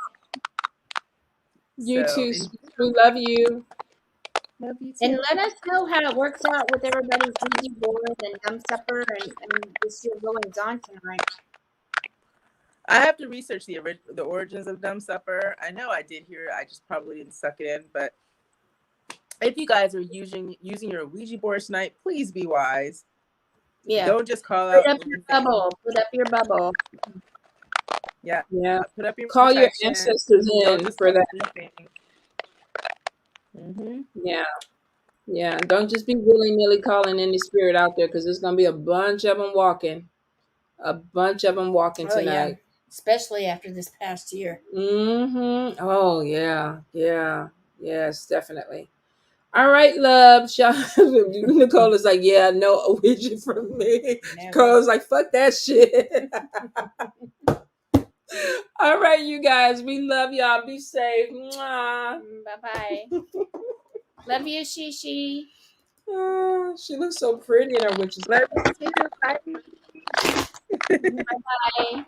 You too. We love you. Love you too. And let us know how it works out with everybody's Ouija board and gum supper and just your goings on tonight. I have to research the origins of Dumb Supper. I know I did hear it. I just probably didn't suck it in. But if you guys are using your Ouija board tonight, please be wise. Yeah. Don't just call out. Put up your bubble. Put up your bubble. Yeah. Yeah. Put up your call protection. your ancestors in for that. Mm-hmm. Yeah. Yeah. Don't just be willy-nilly calling any spirit out there, because there's going to be a bunch of them walking. A bunch of them walking tonight. Yeah. Especially after this past year. Mm-hmm. Oh, yeah. Yeah. Yes, definitely. All right, loves. Nicole is like, yeah, no Ouija from me. Nicole like, fuck that shit. All right, you guys. We love y'all. Be safe. Mwah. Bye-bye. Love you, Shishi. She looks so pretty in her witch's. Love you too. Bye. Bye-bye.